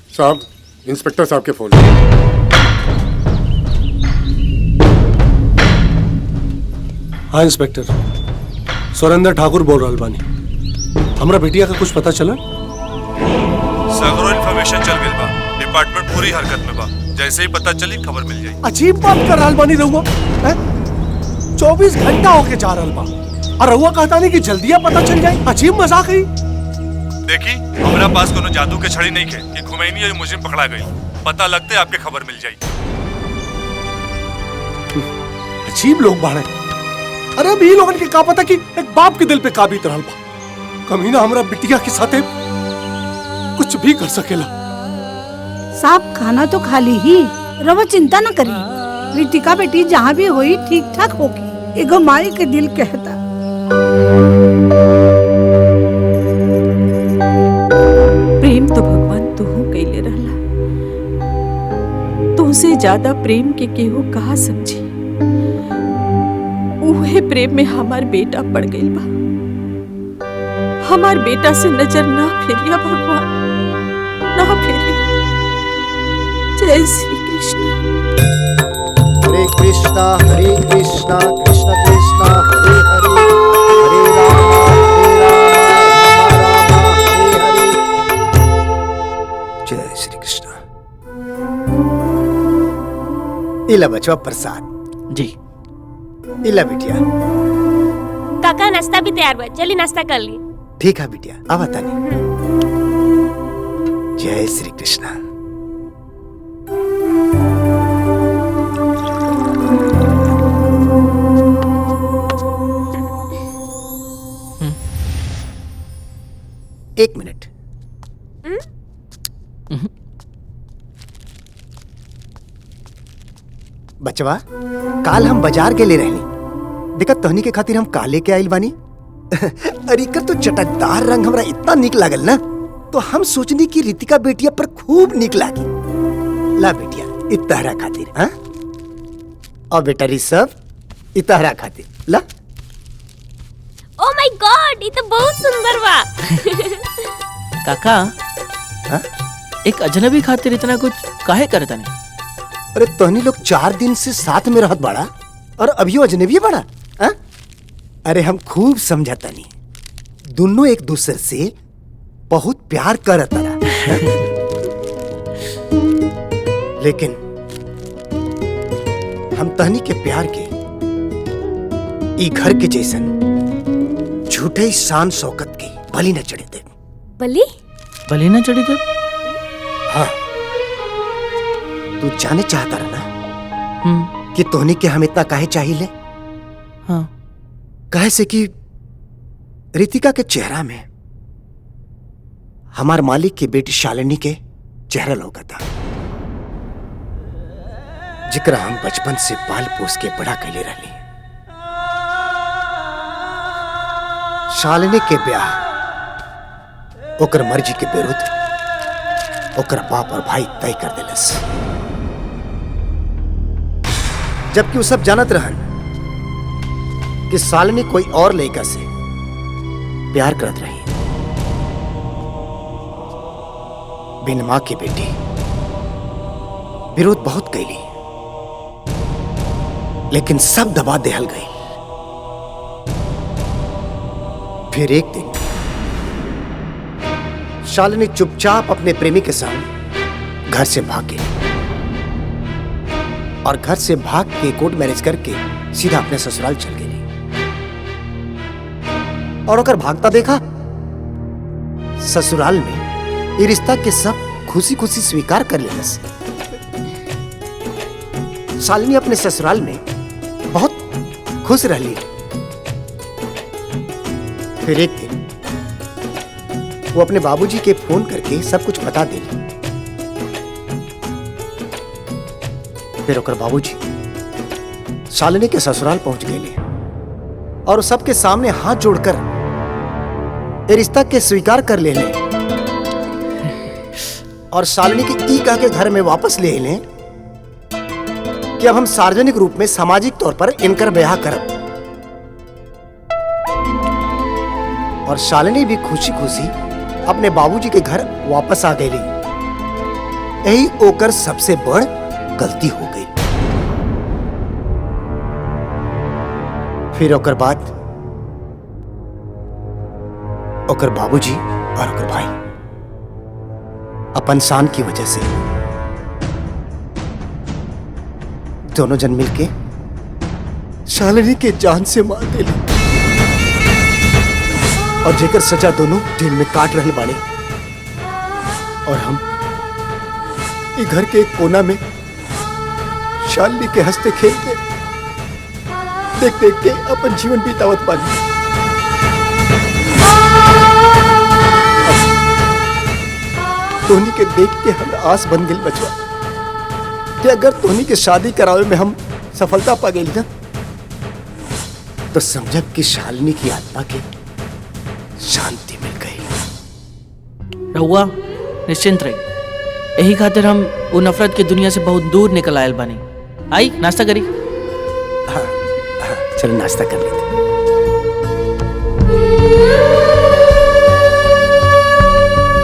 साहब, इंस्पेक्टर साहब के फोन। हाँ इंस्पेक्टर, सुरेंद्र ठाकुर बोल रहा बानी। हमरा बेटिया का कुछ पता चला? सगरो इन्फॉर्मेशन चल गई बा। डिपार्टमेंट पूरी हरकत में बा। जैसे ही पता चली खबर मिल जाई। अजीब बात कर रहा बानी रहुआ। 24 घंटा होके जा रहा बा और रहुआ कहता नहीं कि जल्दी पता चल जाए। अजीब मजाक है। देखी, हमरा पास कोनो जादू के छड़ी नहीं है कि खुमैनी और मुजरिम पकड़ा गई। पता लगते आपके खबर मिल जाई। अजीब लोग बाड़े। अरे अब ये लोगन के का पता कि एक बाप के दिल पे का बीत रहल बा। कमीना हमरा बिटिया के साथे कुछ भी कर सकेला। साहब खाना तो खाली ही, रवा चिंता न करी। रितिका बेटी जहाँ भी हुई ठीक ठाक होगी। एगो माई के दिल कहता। प्रेम तो भगवान तुहू कैले रहला। तुमसे ज्यादा प्रेम के केहू कहा समझी। उहे प्रेम में हमार बेटा पड़ गइल बा। हमार बेटा से नजर ना फेरिया भगवान, ना फेरिया। जय श्री कृष्ण। हरे कृष्णा कृष्ण कृष्णा हरे हरे, हरे राम राम हरे हरे। जय श्री कृष्ण। इला बचवा प्रसाद। जी। इला बिटिया। काका नाश्ता भी तैयार बा, चली नाश्ता कर ली। ठीक है बिटिया, आवा तानी। जय श्री कृष्ण। एक मिनट। बचवा, काल हम बाजार के ले रहनी। देखा तहनी के खातिर हम काले के आइल बानी। अरे कर तो चटकदार रंग हमरा इतना निक लागल ना, तो हम सोचनी कि रितिका बेटिया पर खूब निक लागी। ला बेटिया, इतहरा खातिर। हाँ, और बेटा ऋषभ इतहरा खातिर ला। ओ माय गॉड, ये तो बहुत सुंदर बा। काका हाँ? एक अजनबी खातिर इतना कुछ काहे करता नहीं? अरे तोहनी लोग 4 दिन से साथ में रहत बड़ा और अभियो अजनबी बड़ा। हाँ? अरे हम खूब समझता नहीं, दोनों एक दूसरे से बहुत प्यार करत रहा। लेकिन हम तहनी के प्यार के ई घर के जैसन झूठे शान शौकत के बलि न चढ़े दे। बलि? बलि न चढ़ी? हाँ, तू जाने चाहता रहा ना कि तोहनी के हम इतना काहे चाहिए? हाँ। काहे से कि रितिका के चेहरा में हमार मालिक की बेटी शालिनी के चेहरा लौका था, जिकरा हम बचपन से पाल पोस के बड़ा कैले रहली। शालिनी के ब्याह ओकर मर्जी के विरुद्ध ओकर बाप और भाई तय कर दिलस, जबकि वो सब जानत रहन कि शालिनी कोई और लड़का से प्यार करत रही। बिन मां की बेटी विरोध बहुत कैली, लेकिन सब दबा देहल गई। फिर एक दिन शालिनी चुपचाप अपने प्रेमी के संग घर से भाग गई और घर से भाग के कोर्ट मैरिज करके सीधा अपने ससुराल चल गई। और अगर भागता देखा ससुराल में ये रिश्ता के सब खुशी खुशी स्वीकार कर ले। शालिनी अपने ससुराल में बहुत खुश रही। फिर एक दिन वो अपने बाबूजी के फोन करके सब कुछ बता दे। फिर ओकर बाबूजी शालिनी के ससुराल पहुंच गए और सबके सामने हाथ जोड़कर ये रिश्ता के स्वीकार कर ले लें और शालिनी के ई कह के घर में वापस ले लें कि अब हम सार्वजनिक रूप में सामाजिक तौर पर इनकर ब्याह करब। और शालिनी भी खुशी खुशी अपने बाबूजी के घर वापस आ गई। यही ओकर सबसे बड़ गलती हो गई। फिर ओकर बाद ओकर बाबूजी और ओकर भाई अपन शान की वजह से दोनों जन मिलके शालिनी के जान से मार दिले और जेकर सजा दोनों जेल में काट रहे बाड़े। और हम इस घर के एक कोना में शालिनी के हंसते खेलते देख देख के अपन जीवन बीतावत पानी। तोहनी के देख के हम आस बन गई बचवा कि अगर तोहनी के शादी करावे में हम सफलता पा गई ना तो समझब कि शालिनी की आत्मा के शांति मिल गई। रहुआ निश्चिंत रही, यही खातिर हम वो नफरत की दुनिया से बहुत दूर निकल आयल बानी। आई नाश्ता करी। हाँ, चलो नाश्ता कर लेते।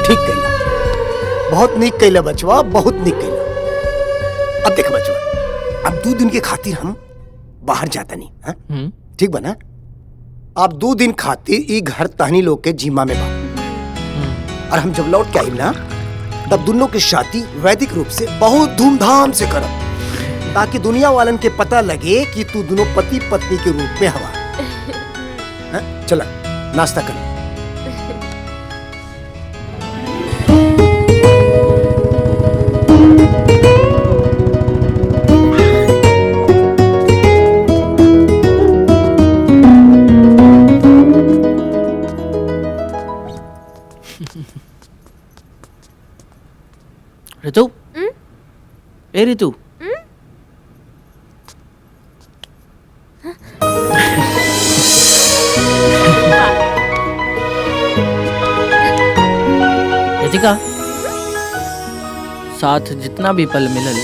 ठीक कैला, बहुत नीक कैला बचवा, बहुत नीक कैला। अब देख बचवा, अब 2 दिन के खातिर हम बाहर जाता नहीं। हाँ? ठीक बना? अब 2 दिन खातिर ई घर तहनी लोग के जिम्मा में बा। और हम जब लौट के आई ना तब दोनों की शादी वैदिक रूप से बहुत धूमधाम से करब, ताकि दुनिया वालन के पता लगे कि तू दोनों पति पत्नी के रूप में हवा। चला नाश्ता कर। ऋतु, ए ऋतु, रितिका, साथ जितना भी पल मिलल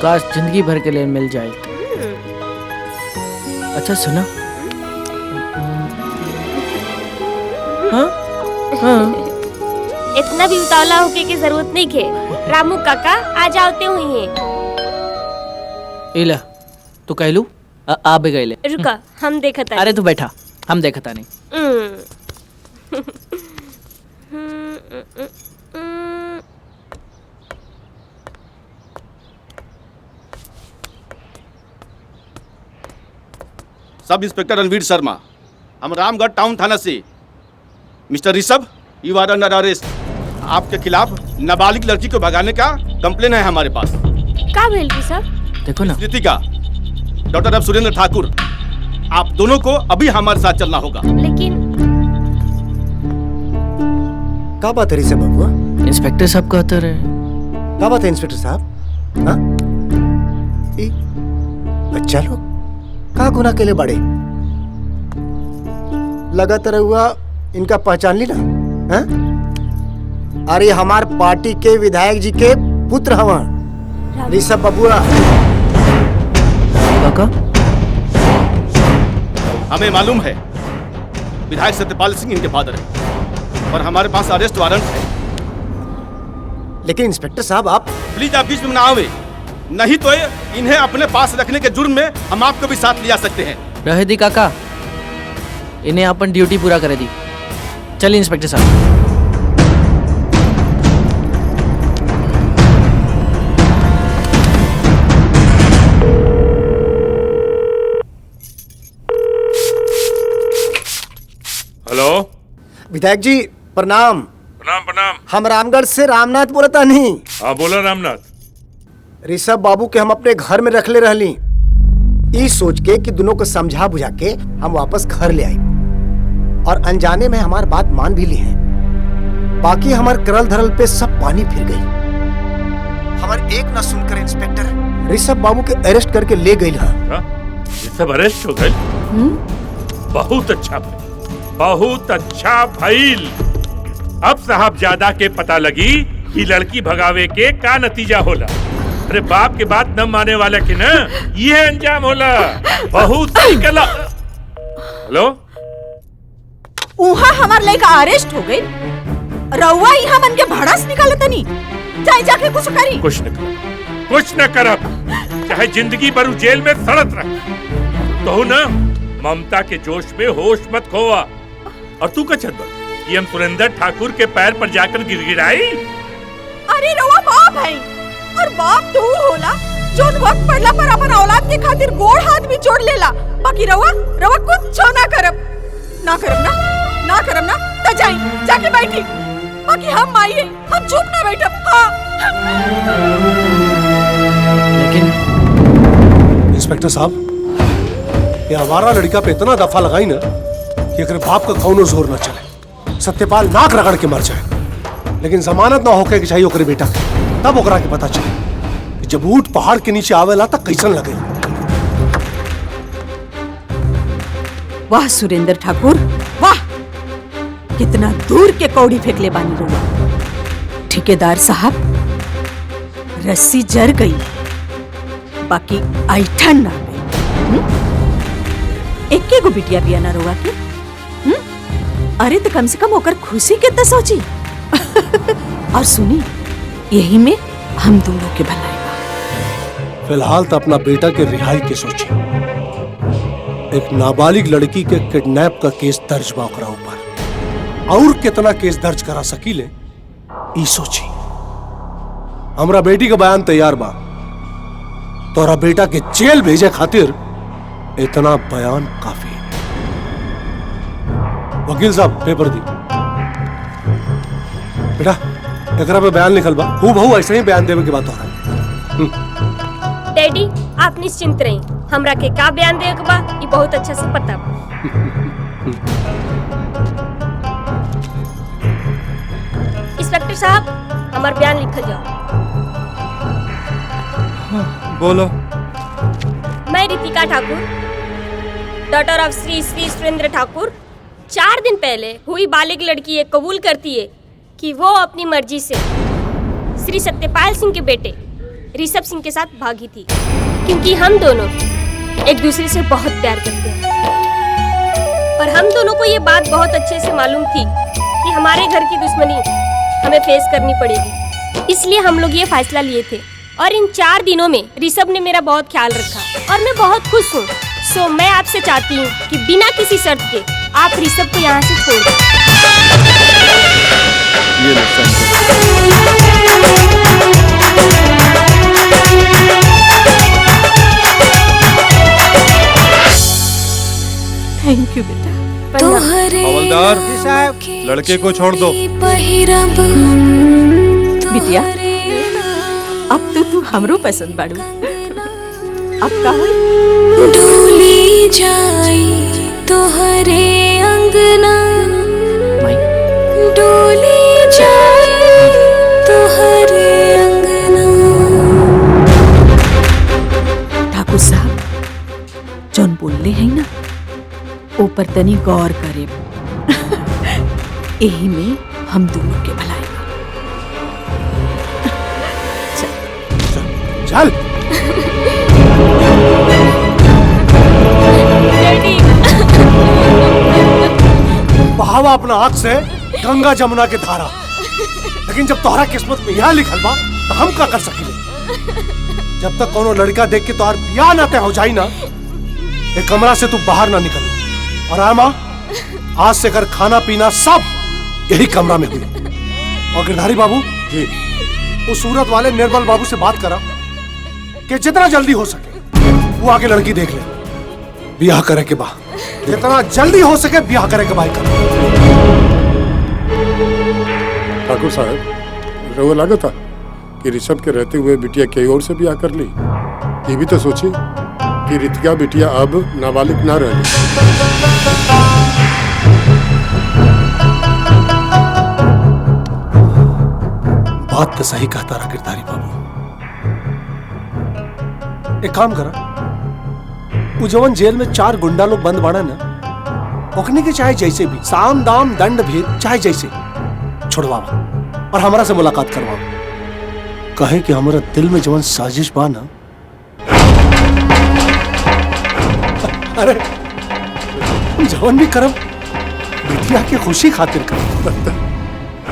काश जिंदगी भर के लिए मिल जाए। अच्छा सुना, इतना भी उतावला होके की जरूरत नहीं खे। रामू काका आ जाते हुई हैं। इला तू कहलू आ भी गईले। रुका हम देखता। अरे तू बैठा, हम देखता नहीं। सब इंस्पेक्टर रणवीर शर्मा, हम रामगढ़ टाउन थाना से। Mister Rishabh, you are under arrest. आपके खिलाफ नाबालिग लड़की को भगाने का कंप्लेन है हमारे पास। का भेल ऋषभ? देखो ना। रितिका, डॉक्टर ऑफ सुरेंद्र ठाकुर, आप दोनों को अभी हमारे साथ चलना होगा। लेकिन क्या बात है ऋषभ बबुआ? इंस्पेक्टर साहब कहते रहे। क्या बात है इंस्पेक्टर साहब? हाँ? बच्चा लोग का गुनाह के लिए बड़े लगातार हुआ इनका पहचान ली ना? हाँ? अरे हमार पार्टी के विधायक जी के पुत्र हवा ऋषभ बबुआ। काका हमें मालूम है विधायक सत्यपाल सिंह इनके फादर हैं, और हमारे पास अरेस्ट वारंट है। लेकिन इंस्पेक्टर साहब आप प्लीज आप बीच में ना आवे, नहीं तो इन्हें अपने पास रखने के जुर्म में हम आपको भी साथ लिया सकते हैं। रहे दी काका, इन्हें अपन ड्यूटी पूरा करे दी। चलिए इंस्पेक्टर साहब। हेलो विधायक जी प्रणाम। प्रणाम प्रणाम। हम रामगढ़ से रामनाथ बोलता नहीं। हाँ बोला रामनाथ। ऋषभ बाबू के हम अपने घर में रख ले रहली, ई सोच के कि दोनों को समझा बुझा के हम वापस घर ले आई, और अनजाने में हमार बात मान भी ली है। बाकी हमार करल धरल पे सब पानी फिर गई। हमार एक न सुनकर इंस्पेक्टर ऋषभ बाबू के अरेस्ट करके ले गई। ऋषभ अरेस्ट हो गए? बहुत अच्छा भाई, बहुत अच्छा भइल। अब साहबजादा के पता लगी कि लड़की भगावे के का नतीजा होला। अरे बाप के बात न माने वाला के ना ये अंजाम होला। बहुत सही कला। हेलो, उहा हमार लड़का अरेस्ट हो गई, रउआ यहाँ मन के भड़ास निकाले तनी। जाए जाके कुछ करी। कुछ न कर, कुछ न करब, चाहे जिंदगी भर जेल में सड़त रह। तो ना ममता के जोश में होश मत खोआ। और तू का चंदन ये हम सुरेंद्र ठाकुर के पैर पर जाकर गिड़गिड़ाई। अरे रउआ बाप है, और बाप तो होला जोन वक्त पड़ला पर अपन औलाद के खातिर गोड़ हाथ भी जोड़ लेला। बाकी रउआ कुछ ना करब ना त जाई जाके बैठी। बाकी हम माई है, हम चुप ना बैठब। हाँ। लेकिन इंस्पेक्टर साहब, ये हमारा लड़का पे इतना दफा लगाई ना कि अगर बाप का कौनो जोर ना चले, सत्यपाल नाक रगड़ के मर जाए, लेकिन जमानत ना होके कि चाहिए ओकरे बेटा के। तब ओकरा के पता चले कि जब ऊंट पहाड़ के नीचे आवेला तक कैसन लगे। वाह सुरेंद्र ठाकुर वाह, कितना दूर के कौड़ी फेंकले बानी रउआ। ठेकेदार साहब, रस्सी जर गई बाकी ऐठन ना गई। एके गो बिटिया बिया ना रउआ के। अरे तो कम से कम होकर खुशी के तो सोची। और सुनी, यही में हम दोनों के भलाई बा। फिलहाल तो अपना बेटा के रिहाई के सोची। एक नाबालिग लड़की के किडनैप का केस दर्ज बा ओकरा ऊपर, और कितना केस दर्ज करा सकीले ई सोची। हमरा बेटी का बयान तैयार बा, तोरा बेटा के जेल भेजे खातिर इतना बयान काफी। वकील साहब पेपर दी। बेटा एकरा पे बयान लिखल बा, हूबहू ऐसे ही बयान देवे के बात हो रहा है। डैडी आप निश्चिंत रही, हमरा के का बयान देवे के बा ई बहुत अच्छा से पता बा। इंस्पेक्टर साहब, हमार बयान लिखल जाओ। बोलो। मैं रितिका ठाकुर, डॉटर ऑफ श्री श्री सुरेंद्र ठाकुर, 4 दिन पहले हुई बालिग लड़की ये कबूल करती है कि वो अपनी मर्जी से श्री सत्यपाल सिंह के बेटे ऋषभ सिंह के साथ भागी थी, क्योंकि हम दोनों एक दूसरे से बहुत प्यार करते हैं। और हम दोनों को ये बात बहुत अच्छे से मालूम थी कि हमारे घर की दुश्मनी हमें फेस करनी पड़ेगी, इसलिए हम लोग ये फैसला लिए थे। और इन 4 दिनों में ऋषभ ने मेरा बहुत ख्याल रखा और मैं बहुत खुश हूँ। सो मैं आपसे चाहती हूँ कि बिना किसी शर्त के आप ऋषभ को यहाँ से छोड़ दें। थैंक यू बेटा। हवलदार, लड़के को छोड़ दो। बिटिया, अब तो तू हमरो पसंद बाड़ू। अब कहा डोली जाई तोहरे अंगना, डोली जाई तोहरे अंगना। ठाकुर साहब जौन बोलले है ना, ऊपर तनी गौर करे। यही में हम दोनों के भलाई। चल बहावा अपना आंख से गंगा जमुना के धारा, लेकिन जब तोहरा किस्मत में यहाँ लिखल बा तो हम का कर सकीले। जब तक कोनो लड़का देख के तोहर बियाह ना तय हो जाई ना, एक कमरा से तू बाहर ना निकल। और आमा, आज से कर खाना पीना सब यही कमरा में हुई। और गिरधारी बाबू जी, उस सूरत वाले निर्मल बाबू से बात करा कि जितना जल्दी हो सके वो आके लड़की देख ले, ब्याह करे के बाद। जितना जल्दी हो सके ब्याह करे के बाद कर। ठाकुर साहब, रउआ लगा था कि ऋषभ के रहते हुए बिटिया कई और से ब्याह कर ली। ये भी तो सोचिए कि रितिका बिटिया अब नाबालिग ना रही। बात तो सही कहता रहा गिरधारी बाबू। एक काम करा, वो जवन जेल में 4 गुंडा लोग बंद बाड़ा ना, ओकने के चाहे जैसे भी साम दाम दंड भेद चाहे जैसे छुड़वावा और हमरा से मुलाकात करवावा। कहे कि हमारा दिल में जवन साजिश बा ना, अरे जवन भी करम बिटिया की खुशी खातिर कर।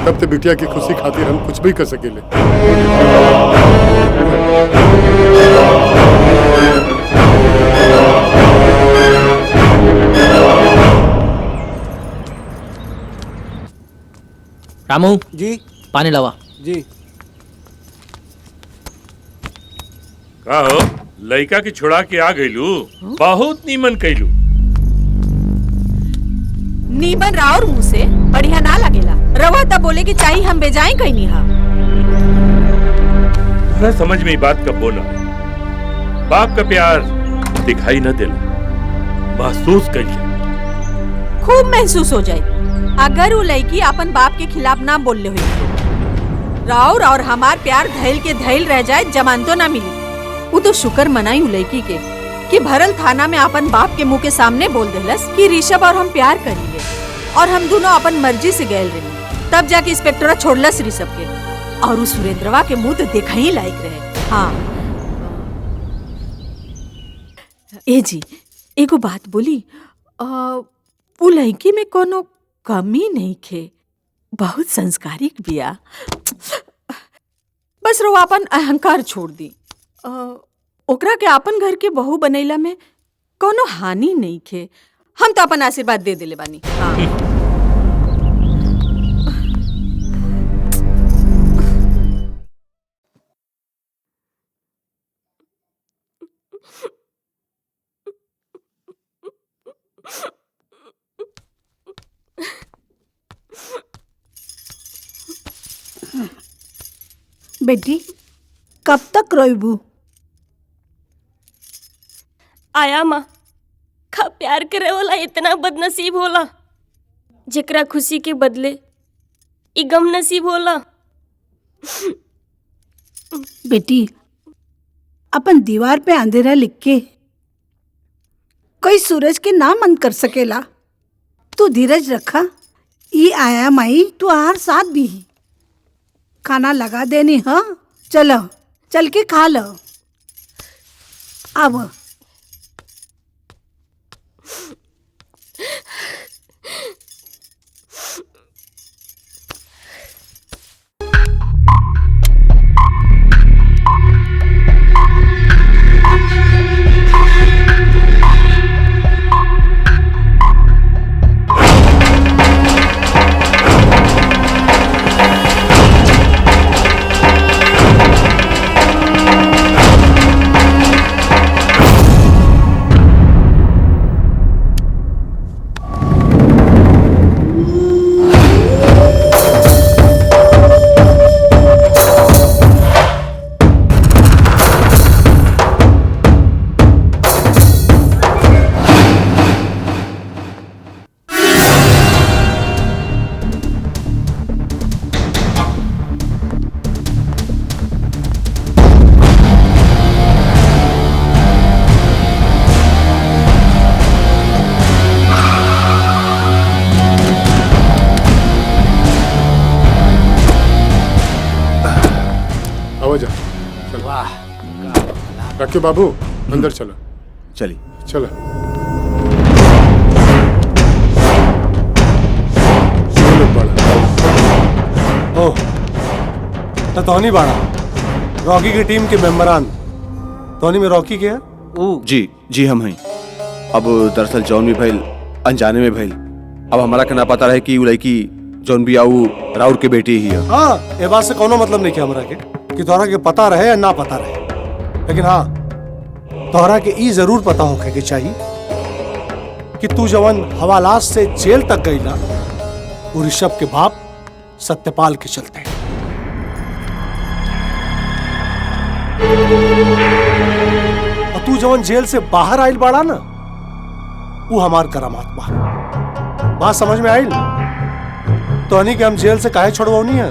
तब तो बिटिया की खुशी खातिर हम कुछ भी कर सकेले। रामू जी, पानी लावा। जी। का हो, लड़का की छुड़ा के आ गईलू, बहुत नीमन कैलू। नीमन राउर मुंह से बढ़िया ना लगेला। रवा तब बोले कि चाहिए हम बेजाएं कहीं नहीं। हाँ, तुम्हारा समझ में बात कब बोला। बाप का प्यार दिखाई न देला, महसूस कर ले। खूब महसूस हो जाए अगर वो लड़की अपन बाप के खिलाफ ना बोलले हुई। राउर और हमार प्यार धैल के धैल रह जाए, जमानतो ना मिली। वो तो शुक्र मनाई उ लड़की के कि भरल थाना में अपन बाप के मुंह के सामने बोल देलस कि ऋषभ और हम प्यार करेंगे, और हम दोनों अपन मर्जी से गए रही। तब जाके इंस्पेक्टरा छोड़लस ऋषभ के, और उस सुरेंद्रवा के मुंह तो देखा ही लायक रहे। हाँ ए जी, एगो बात बोली, वो लड़की में कोनो कमी नहीं खे, बहुत संस्कारिक बिया। बस रो अपन अहंकार छोड़ दी। ओकरा के अपन घर के बहू बनैला में कोनो हानि नहीं खे। हम तो अपन आशीर्वाद दे देले बानी। हाँ। बेटी, कब तक रोइबू? आया माँ, का प्यार करे वाला इतना बदनसीब होला, जेकरा खुशी के बदले ई गम नसीब होला। बेटी, अपन दीवार पे अंधेरा लिख के कोई सूरज के नाम बंद कर सकेला। तू धीरज रखा, ई आया माई तू हर साथ दी। खाना लगा देनी। हाँ चलो, चल के खा लो। अब रखियो बाबू, अंदर चलो। चलिए चलो। ओह, तो टोनी बाड़ा, रॉकी की टीम के मेंबरान। टोनी में रॉकी क्या है? जी हम हैं। अब दरअसल जौन भी भइल अनजाने में भइल। अब हमारा के ना पता रहे कि उ लड़की जौन भी आऊ राउर के बेटी ही है। हाँ, ये बात से कोनो मतलब नहीं किया हमरा के कि तोहरा के पता रहे या ना पता रहे, लेकिन हाँ तोहरा के ई जरूर पता होखे के चाहिए कि तू जवन हवालात से जेल तक गईला वो ऋषभ के बाप सत्यपाल के चलते। और तू जवन जेल से बाहर आइल बाड़ा ना, वो हमार करामात बा। बात समझ में आइल? तो हनी के हम जेल से काहे छोड़वानी है?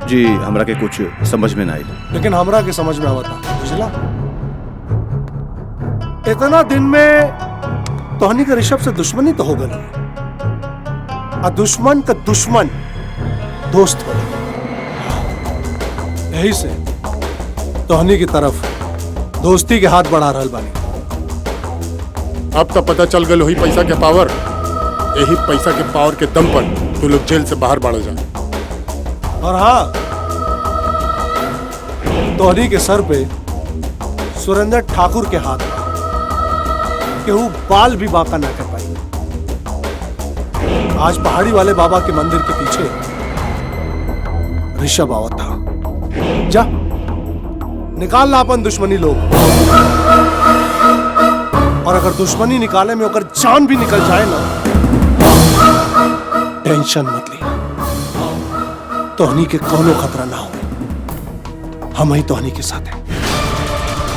जी हमरा के कुछ समझ में ना आई, लेकिन हमरा के समझ में आवता, बुझला? इतना दिन में तोहनी के ऋषभ से दुश्मनी तो हो गई, और दुश्मन का दुश्मन दोस्त हो। यही से तोहनी की तरफ दोस्ती के हाथ बढ़ा रहल बानी। अब तो पता चल गल वही पैसा के पावर। यही पैसा के पावर के दम पर तू लोग जेल से बाहर बढ़ जा। और हाँ, तोहनी के सर पे सुरेंद्र ठाकुर के हाथ कि वो बाल भी बांका ना कर पाई। आज पहाड़ी वाले बाबा के मंदिर के पीछे ऋषभ आवत था। जा निकाल ला अपन दुश्मनी लोग, और अगर दुश्मनी निकाले में ओकर जान भी निकल जाए ना, टेंशन मत लिया, तोहनी के कोनो खतरा ना हो। हम ही तोहनी के साथ हैं।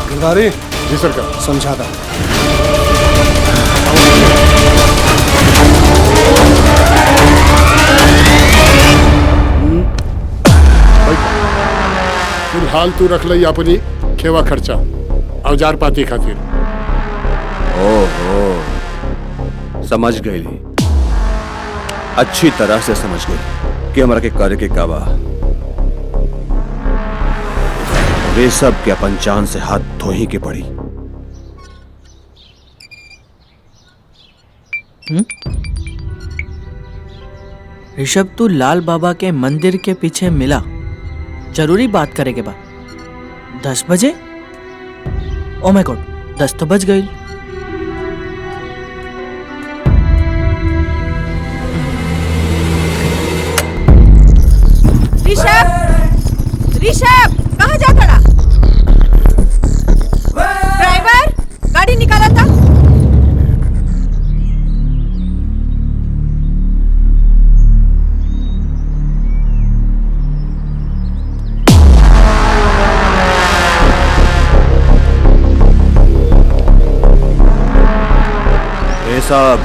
गिरधारी जी सरकार, समझा दा। फिलहाल तू रख लई अपनी खेवा खर्चा औजार पाती खातिर। ओहो, समझ गई, अच्छी तरह से समझ गई कि हमारा के कार्य के काबा वे सब के अपन जान से हाथ धो ही के पड़ी। ऋषभ तू लाल बाबा के मंदिर के पीछे मिला, जरूरी बात करे के बाद 10 बजे? ओ माय गॉड, 10 तो बज गई। ऋषभ, ऋषभ कहाँ जा खड़ा? ड्राइवर गाड़ी निकाला था। ये सब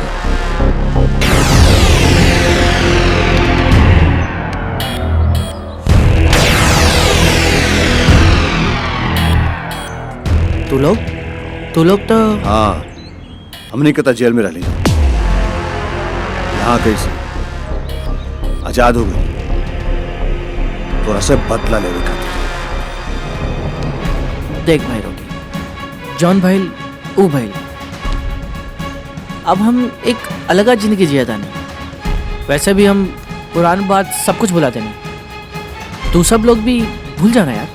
तू लोग तो हाँ, हमने कहता जेल में रह ली, यहाँ कैसे आजाद हो गई, थोड़ा से बदला ले रखा। देख भाई रोकी, जॉन भाई ऊ भाई अब हम एक अलग जिंदगी जिया था नहीं। वैसे भी हम पुरानी बात सब कुछ भुलाते नहीं। तू सब लोग भी भूल जाना यार।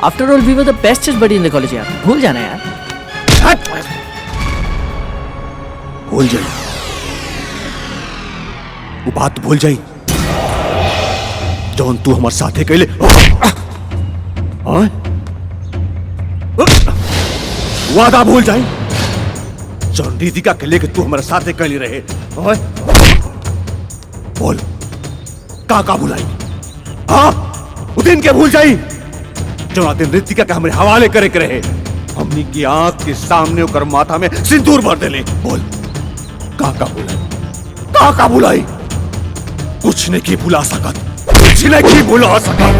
After all we were the best buddy in the college यार। भूल जाना यार। भूल जाई, वो बात भूल जाई जौन तू हमारे साथे कैले। वादा भूल जाई जौन रितिका के लेके तू हमारे साथे कैले रहे। बोल का भुलाई? हाँ, वो दिन के भूल जाई जो दिन रितिका के हमारे हवाले करे के रहे। हमनी की आंख के सामने होकर माथा में सिंदूर भर देले। बोल का भुलाई? कुछ नहीं की भुला सकत, कुछ नहीं की भुला सकत।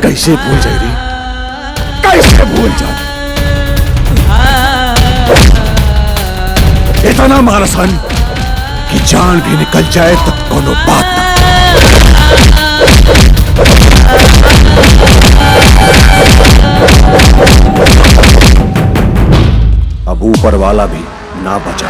कैसे भूल जाए रे? कैसे भूल जाए? इतना मारसन कि जान भी निकल जाए तो कोनो बात ना। अब ऊपर वाला भी ना बचा।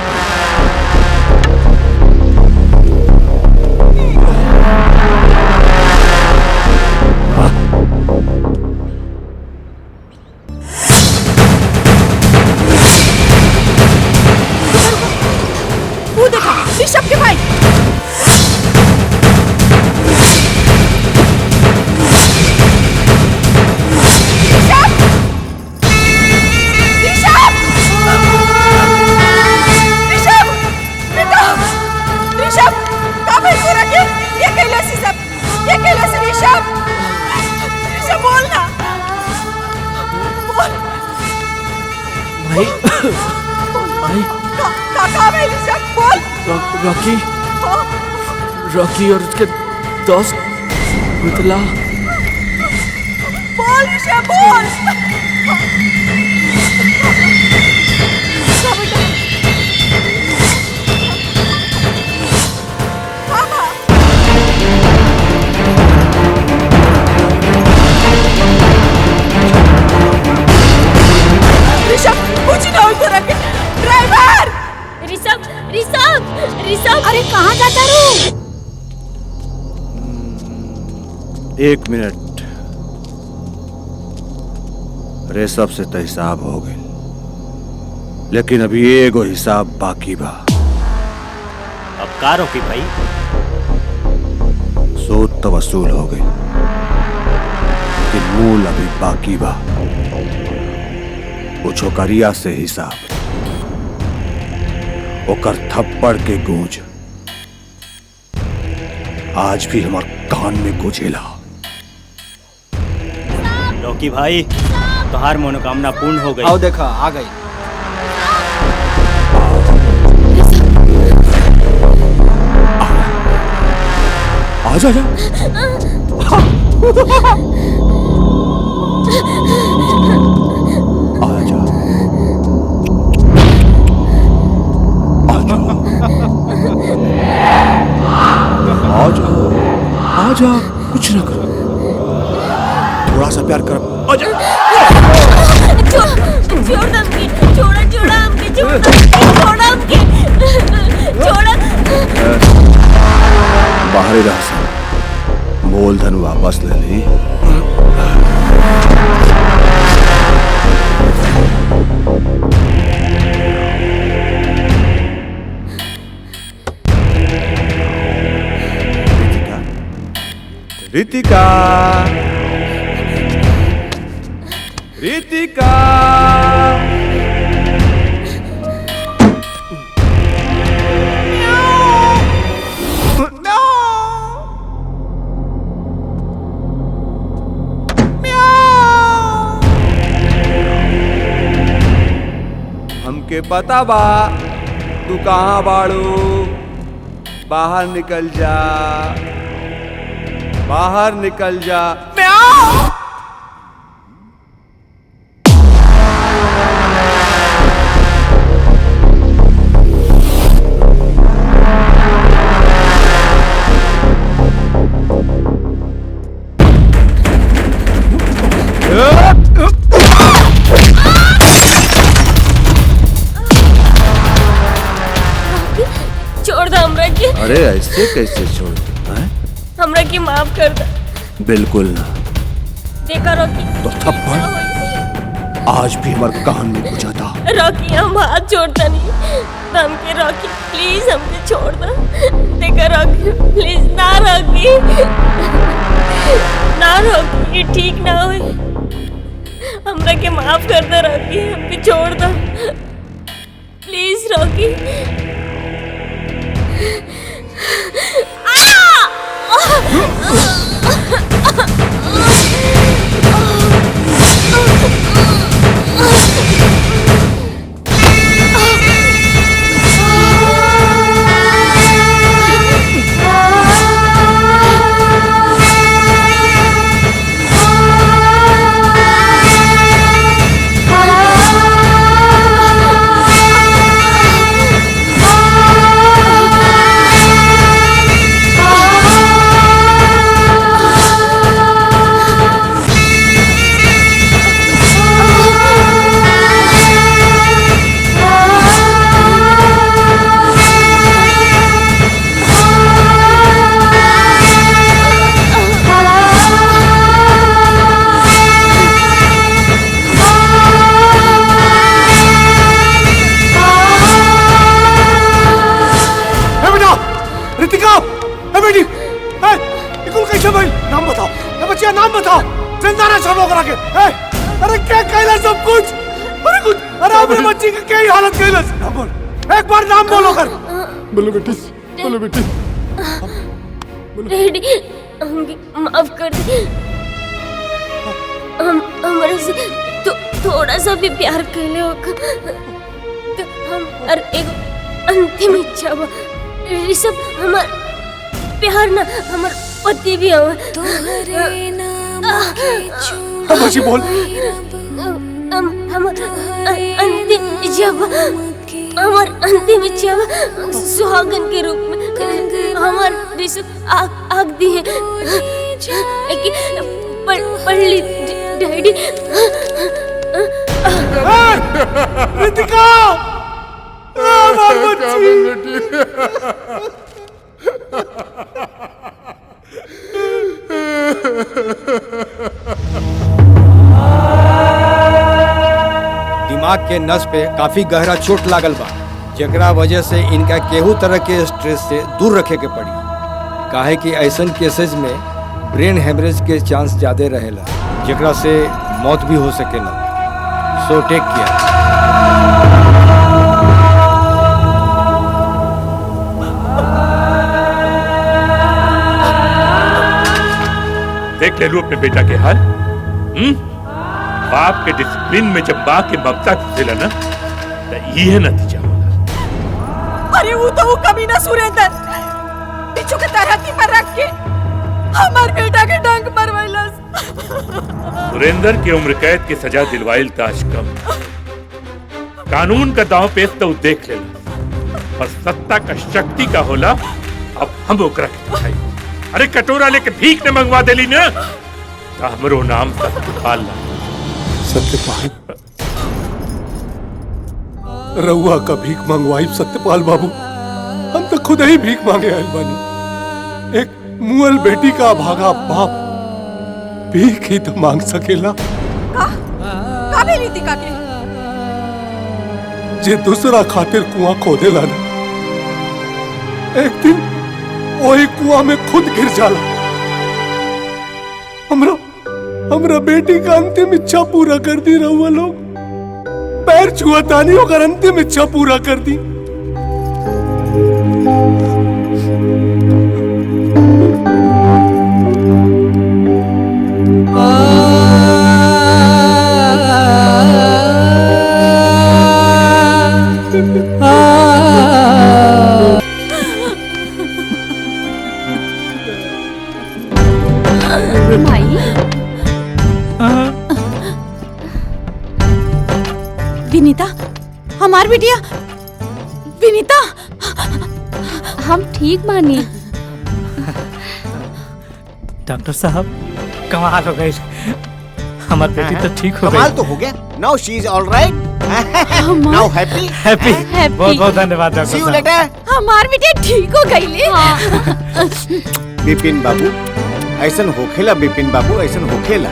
रॉकी और उसके दोस्त मिथिला। बोल ऋषभ, बोल। ऋषभ कुछ ना हो तो रखे। ड्राइवर! ऋषभ, ऋषभ, ऋषभ! अरे कहाँ जाता रू? एक मिनट। ऋषभ से तो हिसाब हो गए, लेकिन अभी एगो हिसाब बाकी बा। अब का रोकी भाई? सूद तो वसूल हो गई, लेकिन मूल अभी बाकी बा। वो छोकरिया से हिसाब, ओकर थप्पड़ के गूंज आज भी हमार कान में गुजेला। रॉकी भाई, तुम्हार मनोकामना पूर्ण हो गई। आओ देखा, आ गई। आजा जा। आजा। आजा, कुछ ना कर, थोड़ा सा प्यार कर, आजा। छोड़ हमके, छोड़ा हमके, छोड़ा हमके, छोड़ा। बाहर ही रह सन, मूलधन वापस ले ली। रितिका, रितिका, हमके पता बा तू कहाँ बाड़ू, बाहर निकल जा, बाहर निकल जा। छोड़ दो हमरा के। अरे ऐसे कैसे छोड़ दे? हमरा के माफ कर दो। बिल्कुल ना। देखा रॉकी, तो थप्पड़ आज भी हमारे कान में बुझाता। रॉकी हम हाथ छोड़ता नहीं, हमके रॉकी प्लीज हमके छोड़ दो। देखा रॉकी प्लीज, ना रॉकी, ना रॉकी, ये ठीक ना हो। हमरा के माफ कर दो रॉकी, हमके छोड़ दो प्लीज रॉकी। नाम बताओ, जिंदा ना छोड़ो करा के। अरे क्या कहला सब कुछ? अरे कुछ, अरे अपने बच्ची की क्या हालत कहला? नाम बोल, एक बार नाम बोलो कर। बोलो बेटी, बोलो बेटी। डैडी हमके माफ कर दे, हम हमारे से तो थोड़ा सा भी प्यार कैले हो तो हम और एक अंतिम इच्छा बा ऋषभ हमार प्यार ना हमार पति भी हो। बच्ची बोल। हम अंतिम इच्छा बा, हमार अंतिम इच्छा बा सुहागन के रूप में हमार ऋषभ आग दी है। पढ़ ली डैडी। रितिका, दिमाग के नस पे काफी गहरा चोट लागल बा, जेकरा वजह से इनका केहू तरह के स्ट्रेस से दूर रखे के पड़ी। काहे कि ऐसन केसेस में ब्रेन हेमरेज के चांस ज्यादा रहेला, जेकरा से मौत भी हो सकेला। So take care. देख ले लू अपने बेटा के हाल। बाप के डिसिप्लिन में जब माँ के ममता घुसेला ना तो ये नतीजा होला। अरे वो तो वो कमीना सुरेंद्र बिच्छू के तरहती पर रख के हमार बेटा के डंक मरवाइलस। सुरेंद्र की उम्र कैद की सजा दिलवाइल ताश कम, कानून का दांव पेश तो देख लेना, और सत्ता का शक्ति का होला अब हम ओकरा के दिखाई। अरे कटोरा लेके भीख ने मंगवा देली ना तो हमरो नाम सत्यपाल ला। सत्यपाल रउआ का भीख मंगवाई सत्यपाल बाबू, हम तो खुद ही भीख मांगे आयल बानी। एक मुअल बेटी का भागा बाप भीख ही तो मांग सकेला। का भी रीतिका के जे दूसरा खातिर कुआं खोदेला ना, एक दिन वही कुआं में खुद गिर जाला। हमरा बेटी का अंतिम इच्छा पूरा कर दी रहुआ लोग, पैर छुआ तानी होकर अंतिम इच्छा पूरा कर दी। विनीता, हमार बिटिया विनीता, हम ठीक बानी। डॉक्टर साहब कमाल हो गई, हमारी बेटी तो ठीक हो गई। कमाल तो हो गया। Now she is alright, now happy happy. बहुत बहुत धन्यवाद डॉक्टर सी यू साहब। लेटर। हमार बिटिया ठीक हो गई ले। बिपिन बाबू ऐसन होखेला, बिपिन बाबू ऐसन होखेला।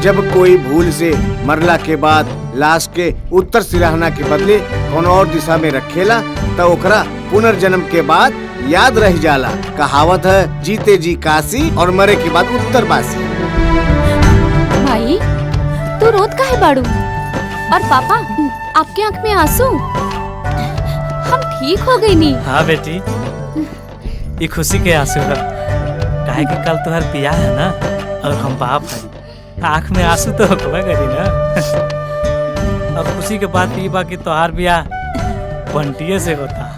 जब कोई भूल से मरला के बाद लाश के उत्तर सिराहना के बदले कोनो और दिशा में रखेला तो ओकरा पुनर्जन्म के बाद याद रह जाला। कहावत है जीते जी काशी और मरे के बाद उत्तर बासी। भाई तू रोत काहे बाड़ू? और पापा आपके आंख में आंसू? हम ठीक हो गई नी। हाँ बेटी, ये खुशी के आंसू है, काहे कि कल तुम्हार पिया है ना और हम बाप है, आंख में आंसू तो होगा करी ना। और खुशी के बात ये बा कि तोहार बियाह बंटिये से होता।